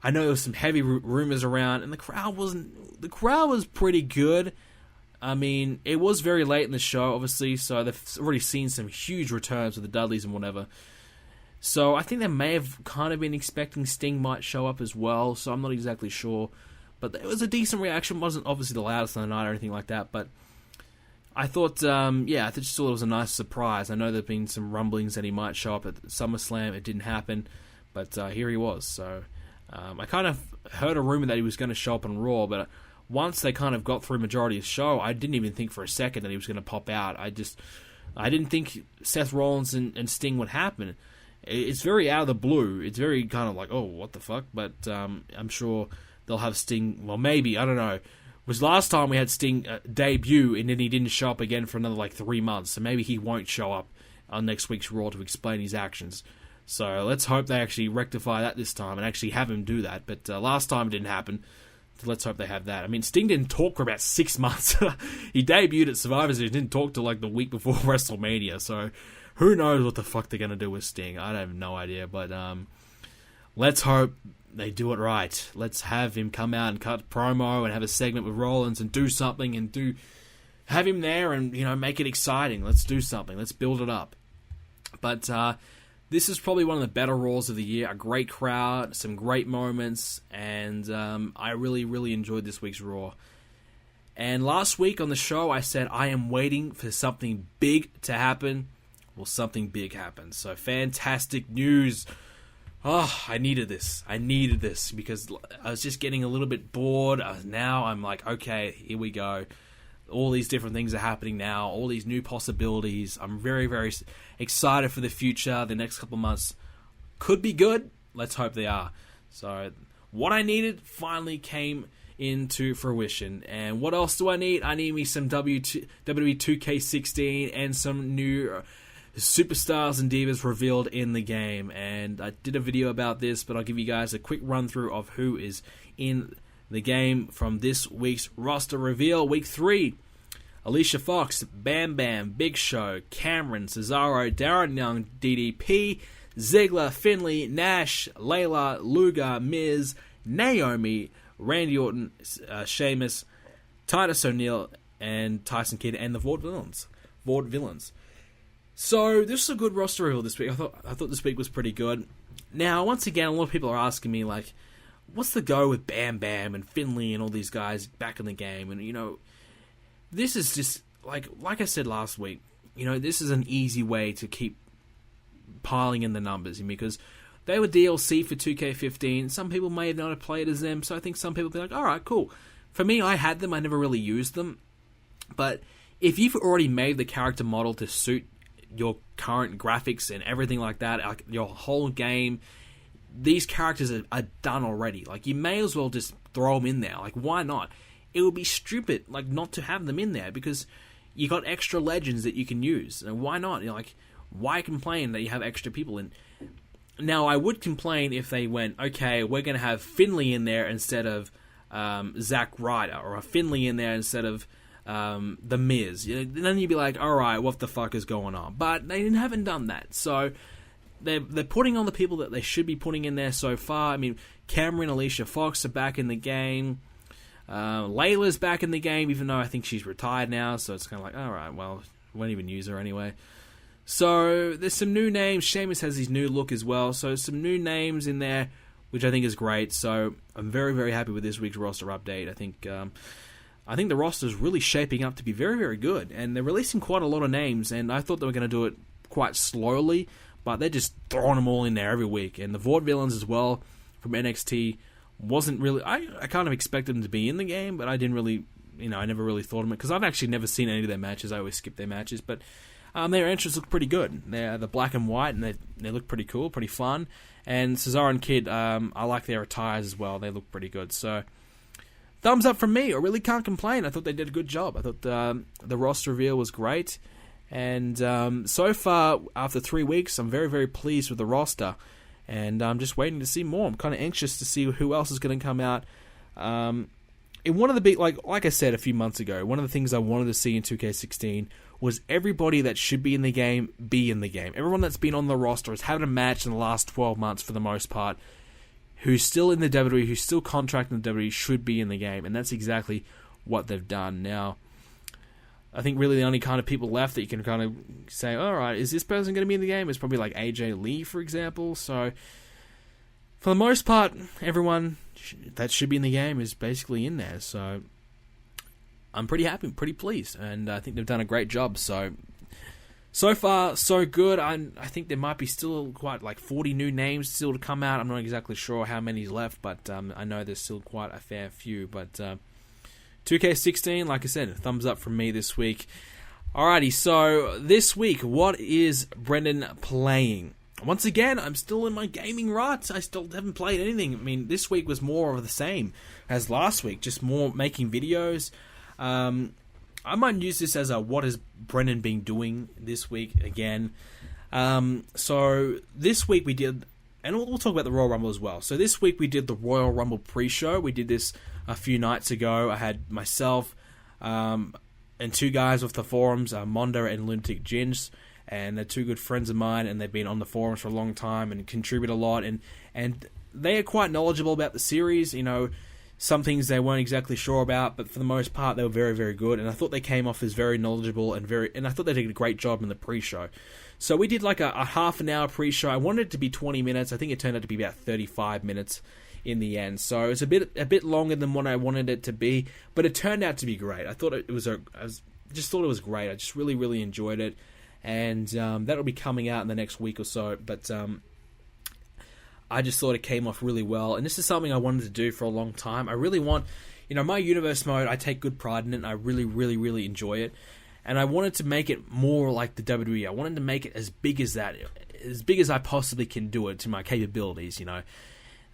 I know there was some heavy rumors around, and the crowd was pretty good. I mean, it was very late in the show, obviously, so they've already seen some huge returns with the Dudleys and whatever. So I think they may have kind of been expecting Sting might show up as well, so I'm not exactly sure. But it was a decent reaction. It wasn't obviously the loudest on the night or anything like that, but I thought, I just thought it was a nice surprise. I know there have been some rumblings that he might show up at SummerSlam. It didn't happen, but here he was. So I kind of heard a rumor that he was going to show up on Raw, but once they kind of got through majority of the show, I didn't even think for a second that he was going to pop out. I didn't think Seth Rollins and Sting would happen. It's very out of the blue. It's very kind of like, oh, what the fuck? But I'm sure they'll have Sting. Well, maybe, I don't know. It was last time we had Sting debut, and then he didn't show up again for another 3 months. So maybe he won't show up on next week's Raw to explain his actions. So let's hope they actually rectify that this time and actually have him do that. But last time it didn't happen. So let's hope they have that. I mean, Sting didn't talk for about 6 months. He debuted at Survivor Series, didn't talk till the week before WrestleMania. So who knows what the fuck they're going to do with Sting. I have no idea. But let's hope they do it right. Let's have him come out and cut a promo and have a segment with Rollins and do something and have him there and, make it exciting. Let's do something. Let's build it up. But this is probably one of the better Raws of the year. A great crowd, some great moments, and I really, really enjoyed this week's Raw. And last week on the show, I said I am waiting for something big to happen. Well, something big happened. So fantastic news. Oh, I needed this. Because I was just getting a little bit bored. Now I'm like, okay, here we go. All these different things are happening now. All these new possibilities. I'm very, very excited for the future. The next couple of months could be good. Let's hope they are. So what I needed finally came into fruition. And what else do I need? I need me some WWE 2K16 and some new superstars and divas revealed in the game. And I did a video about this, but I'll give you guys a quick run through of who is in the game from this week's roster reveal. Week 3, Alicia Fox, Bam Bam, Big Show, Cameron, Cesaro, Darren Young, DDP, Ziggler, Finlay, Nash, Layla, Luger, Miz, Naomi, Randy Orton, Sheamus, Titus O'Neil, and Tyson Kidd, and the Vaudevillains. So this is a good roster reveal this week. I thought this week was pretty good. Now, once again, a lot of people are asking me, what's the go with Bam Bam and Finlay and all these guys back in the game? And, this is just, like I said last week, this is an easy way to keep piling in the numbers, because they were DLC for 2K15. Some people may have not played as them, so I think some people will be like, alright, cool. For me, I had them, I never really used them. But if you've already made the character model to suit your current graphics and everything like that, your whole game, these characters are done already. You may as well just throw them in there. Why not? It would be stupid, not to have them in there, because you got extra legends that you can use. And why not? Why complain that you have extra people in? Now, I would complain if they went, okay, we're going to have Finlay in there instead of Zack Ryder, or a Finlay in there instead of The Miz. Then you'd be like, alright, what the fuck is going on? But they haven't done that. So they're putting on the people that they should be putting in there so far. I mean, Cameron, Alicia Fox are back in the game. Layla's back in the game, even though I think she's retired now, so it's kind of like, alright, well, won't even use her anyway. So there's some new names. Sheamus has his new look as well, so some new names in there, which I think is great. So I'm very, very happy with this week's roster update. I think the roster is really shaping up to be very, very good, and they're releasing quite a lot of names, and I thought they were going to do it quite slowly, but they're just throwing them all in there every week. And the Vaudevillains as well from NXT wasn't really... I kind of expected them to be in the game, but I didn't really... I never really thought of it, because I've actually never seen any of their matches. I always skip their matches, but their entrance look pretty good. They're the black and white, and they look pretty cool, pretty fun. And Cesaro and Kidd, I like their attires as well. They look pretty good. So, thumbs up from me. I really can't complain. I thought they did a good job. I thought the roster reveal was great. And so far, after 3 weeks, I'm very, very pleased with the roster. And I'm just waiting to see more. I'm kind of anxious to see who else is going to come out. In one of the big, like I said a few months ago, one of the things I wanted to see in 2K16 was everybody that should be in the game be in the game. Everyone that's been on the roster has had a match in the last 12 months for the most part, who's still in the WWE, who's still contracted in the WWE, should be in the game. And that's exactly what they've done. Now, I think really the only kind of people left that you can kind of say, all right, is this person going to be in the game? It's probably like AJ Lee, for example. So for the most part, everyone that should be in the game is basically in there. So I'm pretty happy, pretty pleased, and I think they've done a great job. So far, so good. I think there might be still quite like 40 new names still to come out. I'm not exactly sure how many's left, but I know there's still quite a fair few. But 2K16, like I said, thumbs up from me this week. Alrighty, so this week, what is Brendan playing? Once again, I'm still in my gaming rut. I still haven't played anything. I mean, this week was more of the same as last week, just more making videos. I might use this as a what has Brendan been doing this week again. So this week we did, and we'll talk about the Royal Rumble as well. So this week we did the Royal Rumble pre-show. We did this a few nights ago. I had myself and two guys off the forums, Mondo and Lunatic Ginge, and they're two good friends of mine, and they've been on the forums for a long time and contribute a lot, and they are quite knowledgeable about the series. You know, some things they weren't exactly sure about, but for the most part, they were very, very good. And I thought they came off as very knowledgeable and I thought they did a great job in the pre-show. So we did like a half an hour pre-show. I wanted it to be 20 minutes. I think it turned out to be about 35 minutes in the end. So it's a bit longer than what I wanted it to be, but it turned out to be great. I thought I just thought it was great. I just really, really enjoyed it, and that'll be coming out in the next week or so. But I just thought it came off really well, and this is something I wanted to do for a long time. I really want, my universe mode, I take good pride in it, and I really, really, really enjoy it. And I wanted to make it more like the WWE. I wanted to make it as big as that, as big as I possibly can do it to my capabilities,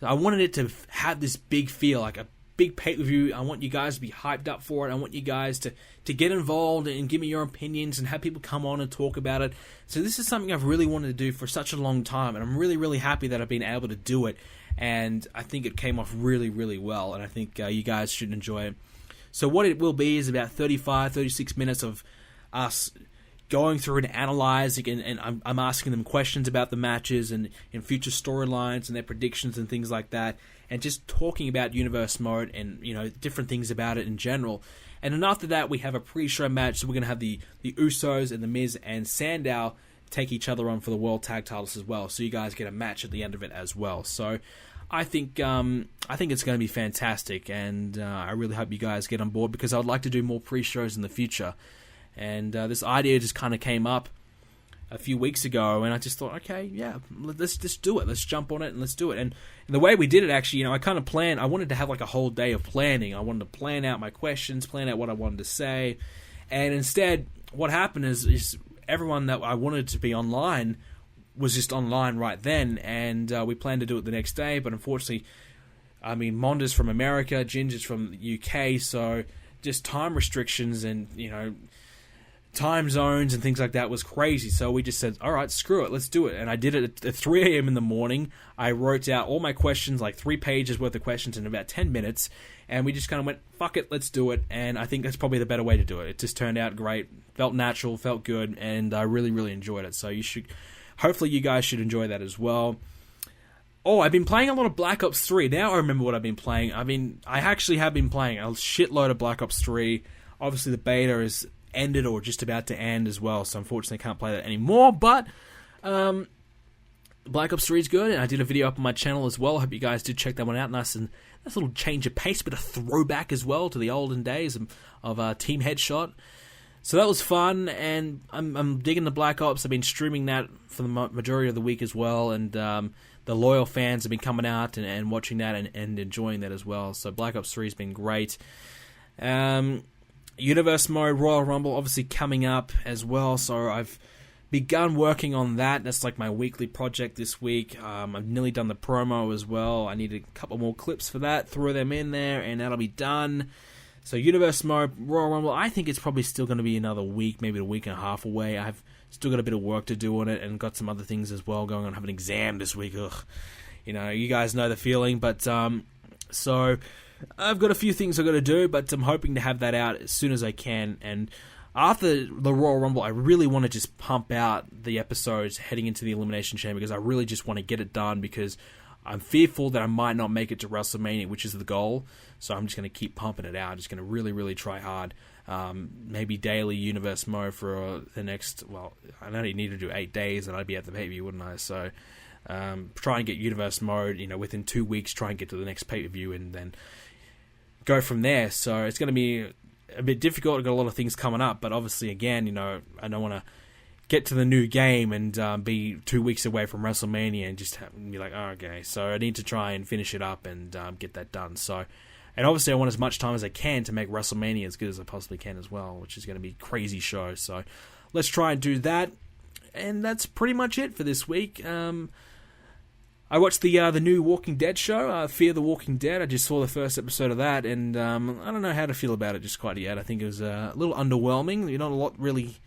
I wanted it to have this big feel, like a big pay-per-view. I want you guys to be hyped up for it. I want you guys to get involved and give me your opinions and have people come on and talk about it. So this is something I've really wanted to do for such a long time, and I'm really, really happy that I've been able to do it. And I think it came off really, really well, and I think you guys should enjoy it. So what it will be is about 35, 36 minutes of us going through and analyzing, and I'm asking them questions about the matches and future storylines and their predictions and things like that, and just talking about Universe Mode and different things about it in general. And then after that, we have a pre-show match. So we're going to have the Usos and the Miz and Sandow take each other on for the World Tag Titles as well. So you guys get a match at the end of it as well. So I think it's going to be fantastic, and I really hope you guys get on board, because I would like to do more pre-shows in the future. And this idea just kind of came up a few weeks ago, and I just thought, okay, yeah, let's just do it. Let's jump on it and let's do it. And the way we did it, actually, I kind of planned. I wanted to have like a whole day of planning. I wanted to plan out my questions, plan out what I wanted to say, and instead, what happened is everyone that I wanted to be online was just online right then, and we planned to do it the next day, but unfortunately, Monda's from America, Ginger's from the UK, so just time restrictions and time zones and things like that was crazy. So we just said, all right, screw it, let's do it. And I did it at 3 a.m. in the morning. I wrote out all my questions, like 3 pages worth of questions in about 10 minutes. And we just kind of went, fuck it, let's do it. And I think that's probably the better way to do it. It just turned out great, felt natural, felt good, and I really, really enjoyed it. So hopefully you guys should enjoy that as well. Oh, I've been playing a lot of Black Ops 3. Now I remember what I've been playing. I actually have been playing a shitload of Black Ops 3. Obviously the beta is ended or just about to end as well, so unfortunately I can't play that anymore, but Black Ops 3 is good, and I did a video up on my channel as well. I hope you guys did check that one out. Nice little change of pace, but a throwback as well to the olden days of Team Headshot. So that was fun, and I'm digging the Black Ops. I've been streaming that for the majority of the week as well, and the loyal fans have been coming out and watching that and enjoying that as well. So Black Ops 3 has been great. Universe Mode, Royal Rumble, obviously coming up as well, so I've begun working on that. That's like my weekly project this week. I've nearly done the promo as well. I need a couple more clips for that, throw them in there, and that'll be done. So Universe Mode, Royal Rumble, I think it's probably still going to be another week, maybe a week and a half away. I've still got a bit of work to do on it, and got some other things as well going on. I have an exam this week. Ugh. You guys know the feeling, but so I've got a few things I've got to do, but I'm hoping to have that out as soon as I can. And after the Royal Rumble, I really want to just pump out the episodes heading into the Elimination Chamber, because I really just want to get it done, because I'm fearful that I might not make it to WrestleMania, which is the goal. So I'm just going to keep pumping it out. I'm just going to really, really try hard. maybe daily universe mode for the next, well, I only need to do 8 days and I'd be at the pay-per-view, wouldn't I? So try and get universe mode, within 2 weeks, try and get to the next pay-per-view and then go from there. So it's going to be a bit difficult. I've got a lot of things coming up, but obviously, again, I don't want to get to the new game and be 2 weeks away from WrestleMania and just be like, oh, okay, so I need to try and finish it up and get that done. So, and obviously I want as much time as I can to make WrestleMania as good as I possibly can as well, which is going to be a crazy show. So let's try and do that. And that's pretty much it for this week. I watched the new Walking Dead show, Fear the Walking Dead. I just saw the first episode of that, and I don't know how to feel about it just quite yet. I think it was a little underwhelming. Not a lot really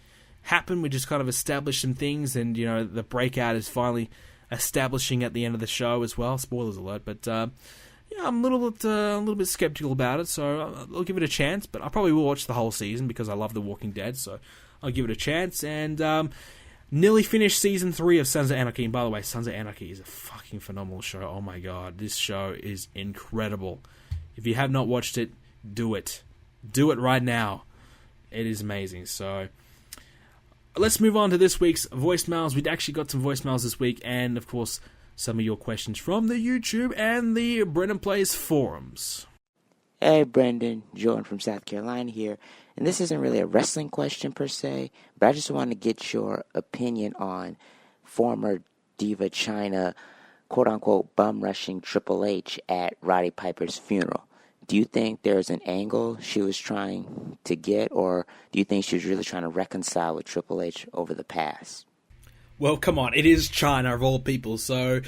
happened. We just kind of established some things, and the breakout is finally establishing at the end of the show as well. Spoilers alert, but I'm a little bit skeptical about it, so I'll give it a chance. But I probably will watch the whole season because I love The Walking Dead, so I'll give it a chance. And nearly finished season 3 of Sons of Anarchy. And by the way, Sons of Anarchy is a fucking phenomenal show. Oh my god, this show is incredible. If you have not watched it, do it. Do it right now. It is amazing. So let's move on to this week's voicemails. We'd actually got some voicemails this week, and of course, some of your questions from the YouTube and the Brendan Plays forums. Hey, Brendan, Jordan from South Carolina here. And this isn't really a wrestling question per se, but I just want to get your opinion on former Diva China, quote-unquote, bum-rushing Triple H at Roddy Piper's funeral. Do you think there's an angle she was trying to get, or do you think she was really trying to reconcile with Triple H over the past? Well, come on, it is China of all people, so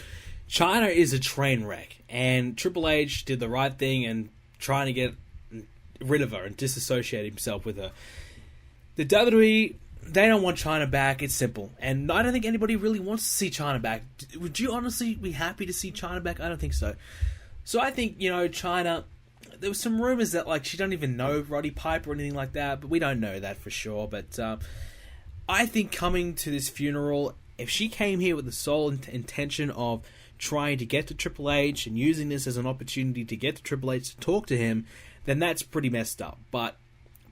China is a train wreck, and Triple H did the right thing and trying to get rid of her and disassociate himself with her. The WWE, they don't want China back. It's simple. And I don't think anybody really wants to see China back. Would you honestly be happy to see China back? I don't think so. So I think, China, there was some rumors that, she don't even know Roddy Piper or anything like that, but we don't know that for sure. But I think coming to this funeral, if she came here with the sole intention of trying to get to Triple H and using this as an opportunity to get to Triple H to talk to him, then that's pretty messed up. But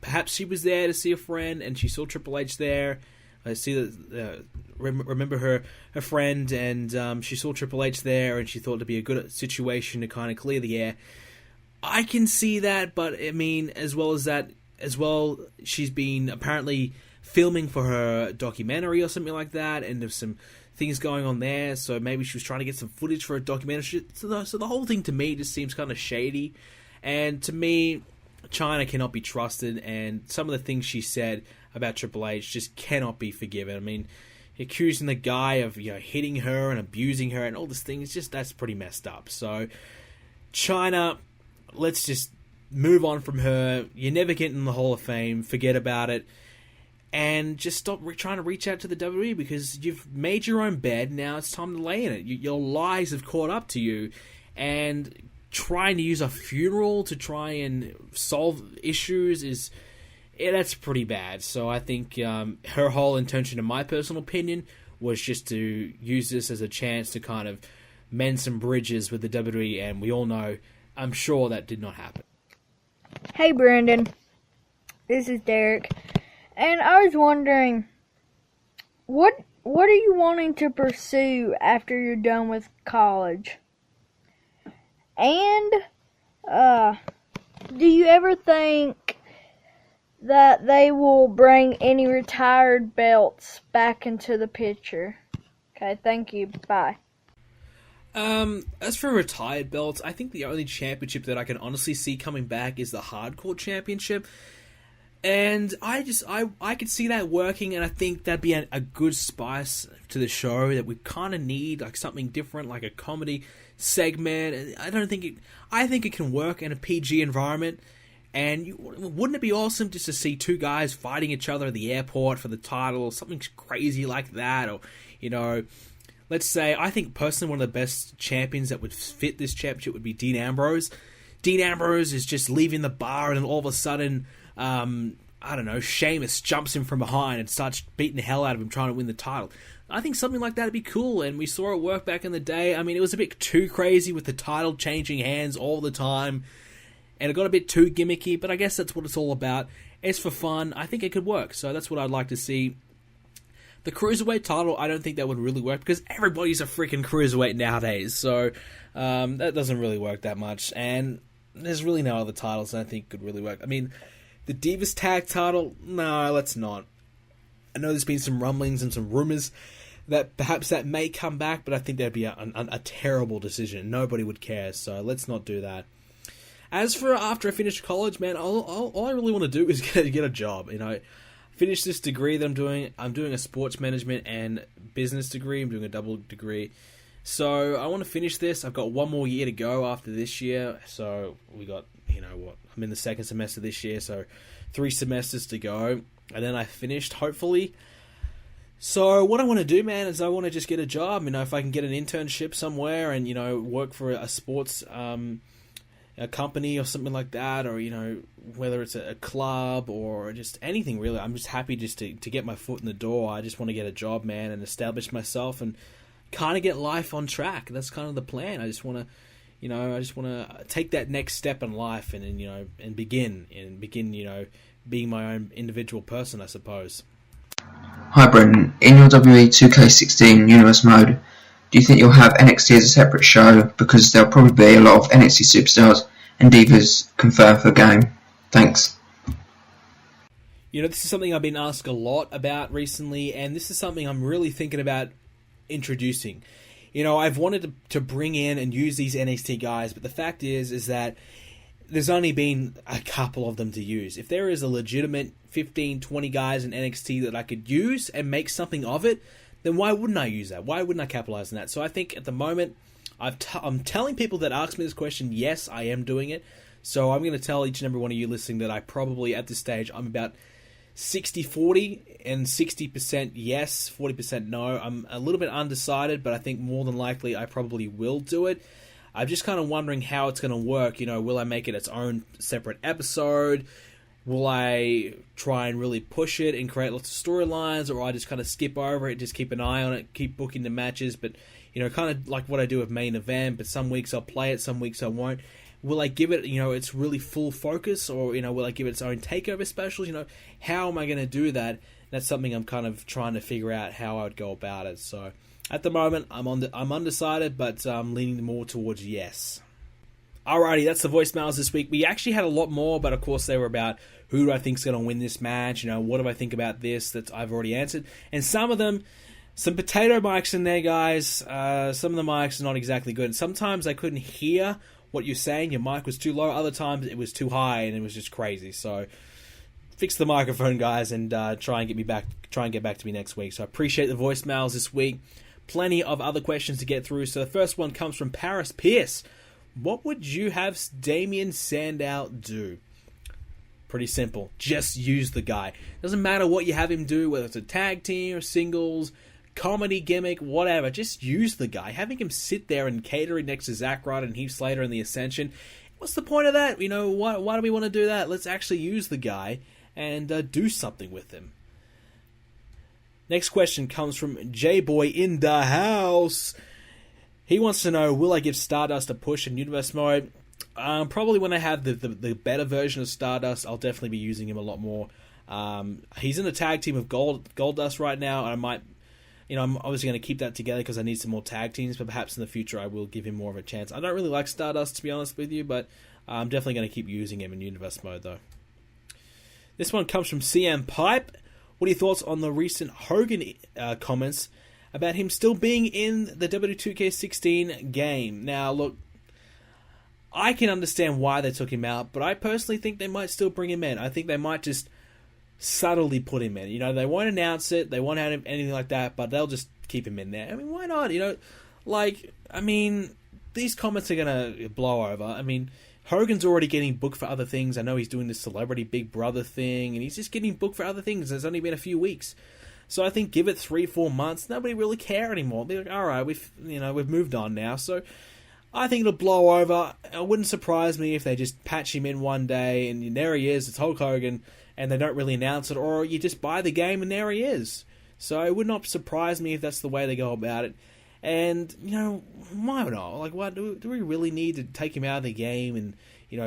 perhaps she was there to see a friend and she saw Triple H there. I see remember her friend, and she saw Triple H there, and she thought it'd be a good situation to kind of clear the air. I can see that, but I mean, as well, she's been apparently filming for her documentary or something like that, and there's some things going on there, so maybe she was trying to get some footage for a documentary. So the whole thing to me just seems kind of shady, and to me, China cannot be trusted, and some of the things she said about Triple H just cannot be forgiven. I mean, accusing the guy of hitting her and abusing her and all this thing, that's pretty messed up. So China, let's just move on from her. You're never getting in the Hall of Fame. Forget about it. And just stop trying to reach out to the WWE, because you've made your own bed. Now it's time to lay in it. Your lies have caught up to you. And trying to use a funeral to try and solve issues that's pretty bad. So I think her whole intention, in my personal opinion, was just to use this as a chance to kind of mend some bridges with the WWE. And we all know, I'm sure that did not happen. Hey, Brandon. This is Derek. And I was wondering, what are you wanting to pursue after you're done with college? And, do you ever think that they will bring any retired belts back into the picture? Okay, thank you. Bye. As for retired belts, I think the only championship that I can honestly see coming back is the Hardcore Championship. And I could see that working, and I think that'd be a good spice to the show that we kind of need, something different, like a comedy segment. I think it can work in a PG environment. And wouldn't it be awesome just to see two guys fighting each other at the airport for the title, or something crazy like that? Or, let's say, I think personally one of the best champions that would fit this championship would be Dean Ambrose. Dean Ambrose is just leaving the bar, and then all of a sudden, I don't know, Sheamus jumps him from behind and starts beating the hell out of him trying to win the title. I think something like that would be cool, and we saw it work back in the day. I mean, it was a bit too crazy with the title changing hands all the time, and it got a bit too gimmicky, but I guess that's what it's all about. it's for fun. I think it could work. So that's what I'd like to see. The Cruiserweight title, I don't think that would really work because everybody's a freaking Cruiserweight nowadays. So that doesn't really work that much. And there's really no other titles that I think could really work. I mean, the Divas Tag title, no, let's not. I know there's been some rumblings and some rumors that perhaps that may come back, but I think that'd be a terrible decision. Nobody would care, so let's not do that. As for after I finish college, man, all I really want to do is get a job. Finish this degree that I'm doing. I'm doing a sports management and business degree. I'm doing a double degree. So I want to finish this. I've got one more year to go after this year. So we got, I'm in the second semester this year, so 3 semesters to go. And then I finished, hopefully. So what I want to do, man, is I want to just get a job. If I can get an internship somewhere and, work for a sports a company or something like that, or whether it's a club or just anything really. I'm just happy just to get my foot in the door. I just want to get a job, man, and establish myself and kind of get life on track. That's kind of the plan. I just want to take that next step in life and begin being my own individual person, I suppose. Hi Brendan, in your WWE 2K16 Universe mode, do you think you'll have NXT as a separate show, because there'll probably be a lot of NXT superstars and divas confirmed for the game? Thanks. This is something I've been asked a lot about recently, and this is something I'm really thinking about introducing. I've wanted to bring in and use these NXT guys, but the fact is that there's only been a couple of them to use. If there is a legitimate 15, 20 guys in NXT that I could use and make something of it, then why wouldn't I use that? Why wouldn't I capitalize on that? So I think at the moment, I'm telling people that ask me this question, yes, I am doing it. So I'm going to tell each and every one of you listening that I probably, at this stage, I'm about 60-40 and 60% yes, 40% no. I'm a little bit undecided, but I think more than likely I probably will do it. I'm just kind of wondering how it's going to work. Will I make it its own separate episode? Will I try and really push it and create lots of storylines, or I just kind of skip over it, just keep an eye on it, keep booking the matches, but, kind of like what I do with Main Event, but some weeks I'll play it, some weeks I won't. Will I give it, its really full focus, or, will I give it its own takeover specials? How am I going to do that? That's something I'm kind of trying to figure out how I would go about it. So at the moment, I'm undecided, but I'm leaning more towards yes. Alrighty, that's the voicemails this week. We actually had a lot more, but of course they were about who do I think is going to win this match, what do I think about this that I've already answered. And some of them, some potato mics in there, guys. Some of the mics are not exactly good. Sometimes I couldn't hear what you're saying. Your mic was too low. Other times it was too high and it was just crazy. So fix the microphone, guys, and try and get back to me next week. So I appreciate the voicemails this week. Plenty of other questions to get through. So the first one comes from Paris Pierce. What would you have Damien Sandow do? Pretty simple. Just use the guy. Doesn't matter what you have him do, whether it's a tag team or singles, comedy gimmick, whatever. Just use the guy. Having him sit there and catering next to Zack Ryder and Heath Slater in the Ascension, what's the point of that? Why do we want to do that? Let's actually use the guy and do something with him. Next question comes from J-Boy in the house. He wants to know, will I give Stardust a push in Universe mode? Probably when I have the better version of Stardust, I'll definitely be using him a lot more. He's in a tag team with Goldust right now, and I might, I'm obviously going to keep that together because I need some more tag teams, but perhaps in the future I will give him more of a chance. I don't really like Stardust, to be honest with you, but I'm definitely going to keep using him in Universe mode, though. This one comes from CM Pipe. What are your thoughts on the recent Hogan comments about him still being in the W2K16 game? Now, look, I can understand why they took him out, but I personally think they might still bring him in. I think they might just subtly put him in. They won't announce it, they won't have him, anything like that, but they'll just keep him in there. I mean, why not? These comments are going to blow over. Hogan's already getting booked for other things. I know he's doing this celebrity Big Brother thing, and he's just getting booked for other things. It's only been a few weeks. So I think give it 3-4 months, nobody really care anymore. They're like, alright, we've moved on now. So I think it'll blow over. It wouldn't surprise me if they just patch him in one day, and there he is, it's Hulk Hogan, and they don't really announce it, or you just buy the game and there he is. So it would not surprise me if that's the way they go about it. And, why not? Why do we really need to take him out of the game and,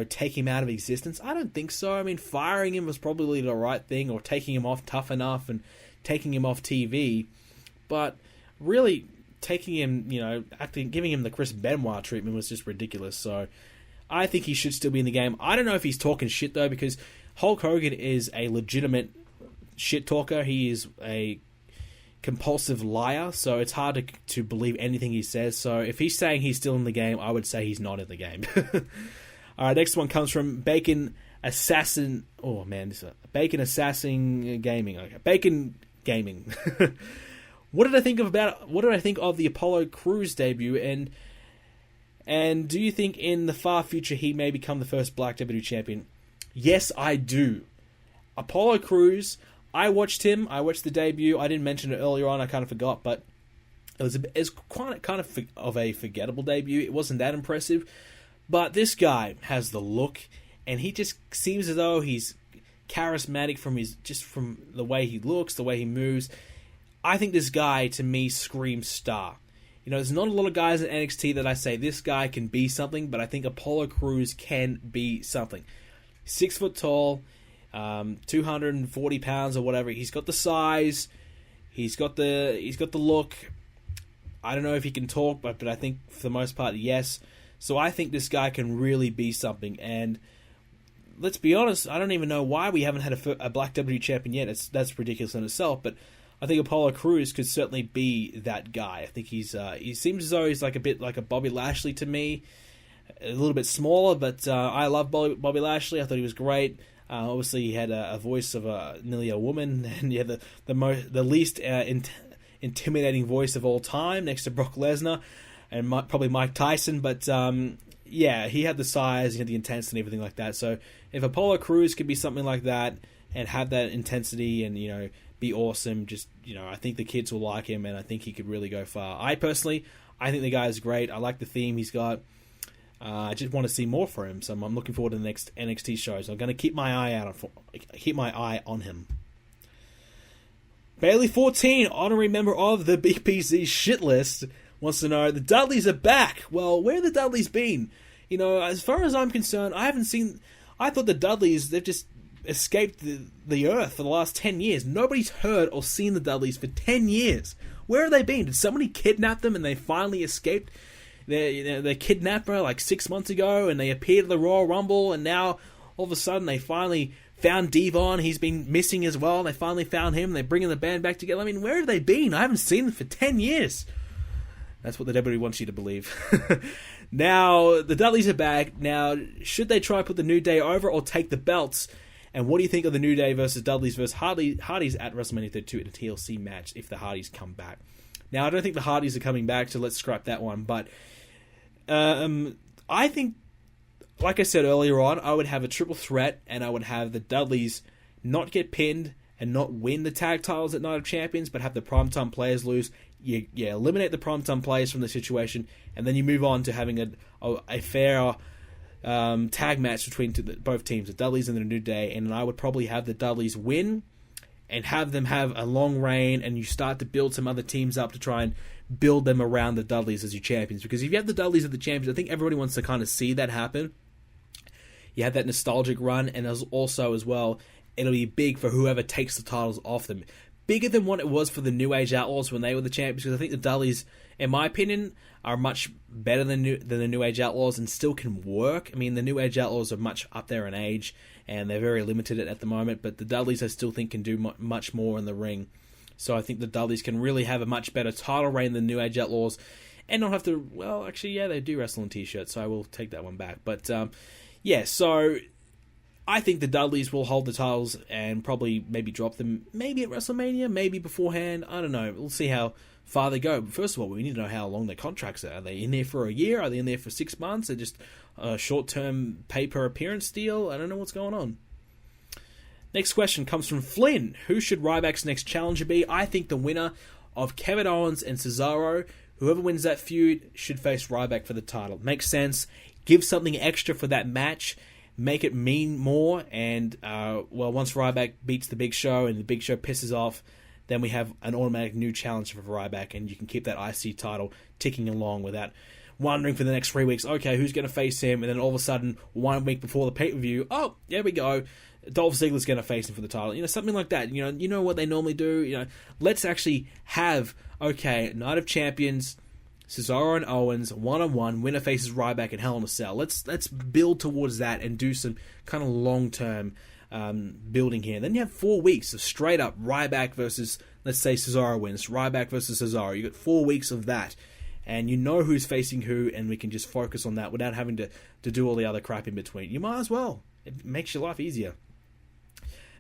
take him out of existence? I don't think so. I mean, firing him was probably the right thing, or taking him off Tough Enough and taking him off TV. But really, taking him, giving him the Chris Benoit treatment was just ridiculous. So I think he should still be in the game. I don't know if he's talking shit, though, because Hulk Hogan is a legitimate shit talker. He is a compulsive liar, so it's hard to believe anything he says. So if he's saying he's still in the game, I would say he's not in the game. Alright, next one comes from Bacon Assassin. Oh man, this is Bacon Assassin Gaming. Okay, Bacon Gaming. What did I think of the Apollo Crews debut, and do you think in the far future he may become the first black WWE champion? Yes, I do. Apollo Crews, I watched him. I watched the debut. I didn't mention it earlier on. I kind of forgot, but it was quite kind of a forgettable debut. It wasn't that impressive, but this guy has the look, and he just seems as though he's charismatic from the way he looks, the way he moves. I think this guy, to me, screams star. There's not a lot of guys in NXT that I say this guy can be something, but I think Apollo Crews can be something. 6 foot tall, 240 pounds or whatever. He's got the size. He's got the look. I don't know if he can talk, but I think for the most part, yes. So I think this guy can really be something. And let's be honest, I don't even know why we haven't had a black WWE champion yet. That's ridiculous in itself. But I think Apollo Crews could certainly be that guy. I think he seems as though he's like a bit like a Bobby Lashley to me. A little bit smaller, but I love Bobby Lashley. I thought he was great. Obviously, he had a voice of nearly a woman, and he had the least intimidating voice of all time, next to Brock Lesnar and probably Mike Tyson. But he had the size, he had the intensity, and everything like that. So if Apollo Crews could be something like that and have that intensity and be awesome, I think the kids will like him, and I think he could really go far. I think the guy is great. I like the theme he's got. I just want to see more for him, so I'm looking forward to the next NXT show. So I'm going to keep my eye on him. Bailey 14, honorary member of the BPZ shit list, wants to know the Dudleys are back. Well, where have the Dudleys been? As far as I'm concerned, I thought the Dudleys, they've just escaped the earth for the last 10 years. Nobody's heard or seen the Dudleys for 10 years. Where have they been? Did somebody kidnap them and they finally escaped their kidnapper like 6 months ago, and they appeared at the Royal Rumble, and now all of a sudden they finally found Devon. He's been missing as well. They finally found him. They're bringing the band back together. I mean, where have they been? I haven't seen them for 10 years. That's what the WWE wants you to believe. Now, the Dudleys are back. Now, should they try to put the New Day over or take the belts? And what do you think of the New Day versus Dudleys versus Hardys at WrestleMania 32 in a TLC match if the Hardys come back? Now, I don't think the Hardys are coming back, so let's scrap that one. But I think, like I said earlier on, I would have a triple threat, and I would have the Dudleys not get pinned and not win the tag titles at Night of Champions, but have the primetime players lose. You eliminate the primetime players from the situation, and then you move on to having a fair tag match between both teams, the Dudleys and the New Day. And I would probably have the Dudleys win and have them have a long reign, and you start to build some other teams up to try and build them around the Dudleys as your champions. Because if you have the Dudleys as the champions, I think everybody wants to kind of see that happen. You have that nostalgic run, and also as well, it'll be big for whoever takes the titles off them. Bigger than what it was for the New Age Outlaws when they were the champions, because I think the Dudleys, in my opinion, are much better than the New Age Outlaws and still can work. I mean, the New Age Outlaws are much up there in age, and they're very limited at the moment, but the Dudleys I still think can do much more in the ring. So I think the Dudleys can really have a much better title reign than New Age Outlaws, and not have to, well, actually, yeah, they do wrestle in t-shirts, so I will take that one back. But, so I think the Dudleys will hold the titles and probably maybe drop them, maybe at WrestleMania, maybe beforehand. I don't know. We'll see how far they go. But first of all, we need to know how long their contracts are. Are they in there for a year? Are they in there for 6 months? Are they just a short-term pay-per-appearance deal? I don't know what's going on. Next question comes from Flynn. Who should Ryback's next challenger be? I think the winner of Kevin Owens and Cesaro, whoever wins that feud, should face Ryback for the title. Makes sense. Give something extra for that match. Make it mean more. And, once Ryback beats the Big Show and the Big Show pisses off, then we have an automatic new challenger for Ryback, and you can keep that IC title ticking along wondering for the next 3 weeks, okay, who's going to face him? And then all of a sudden, 1 week before the pay-per-view, oh, there we go, Dolph Ziggler's going to face him for the title. You know, something like that. You know what they normally do? You know, let's actually have, okay, Night of Champions, Cesaro and Owens, one-on-one, winner faces Ryback and Hell in a Cell. Let's build towards that and do some kind of long-term building here. Then you have 4 weeks of straight up Ryback versus, let's say Cesaro wins, Ryback versus Cesaro. You got 4 weeks of that, and you know who's facing who, and we can just focus on that without having to do all the other crap in between. You might as well. It makes your life easier.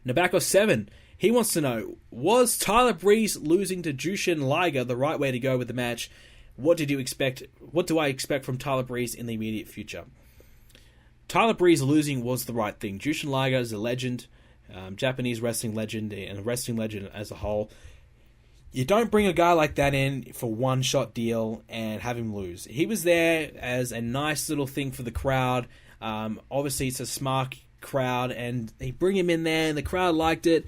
Nabako7, he wants to know, was Tyler Breeze losing to Jushin Liger the right way to go with the match? What do I expect from Tyler Breeze in the immediate future? Tyler Breeze losing was the right thing. Jushin Liger is a legend, Japanese wrestling legend, and a wrestling legend as a whole. You don't bring a guy like that in for one-shot deal and have him lose. He was there as a nice little thing for the crowd. Obviously, it's a smart crowd, and they bring him in there, and the crowd liked it.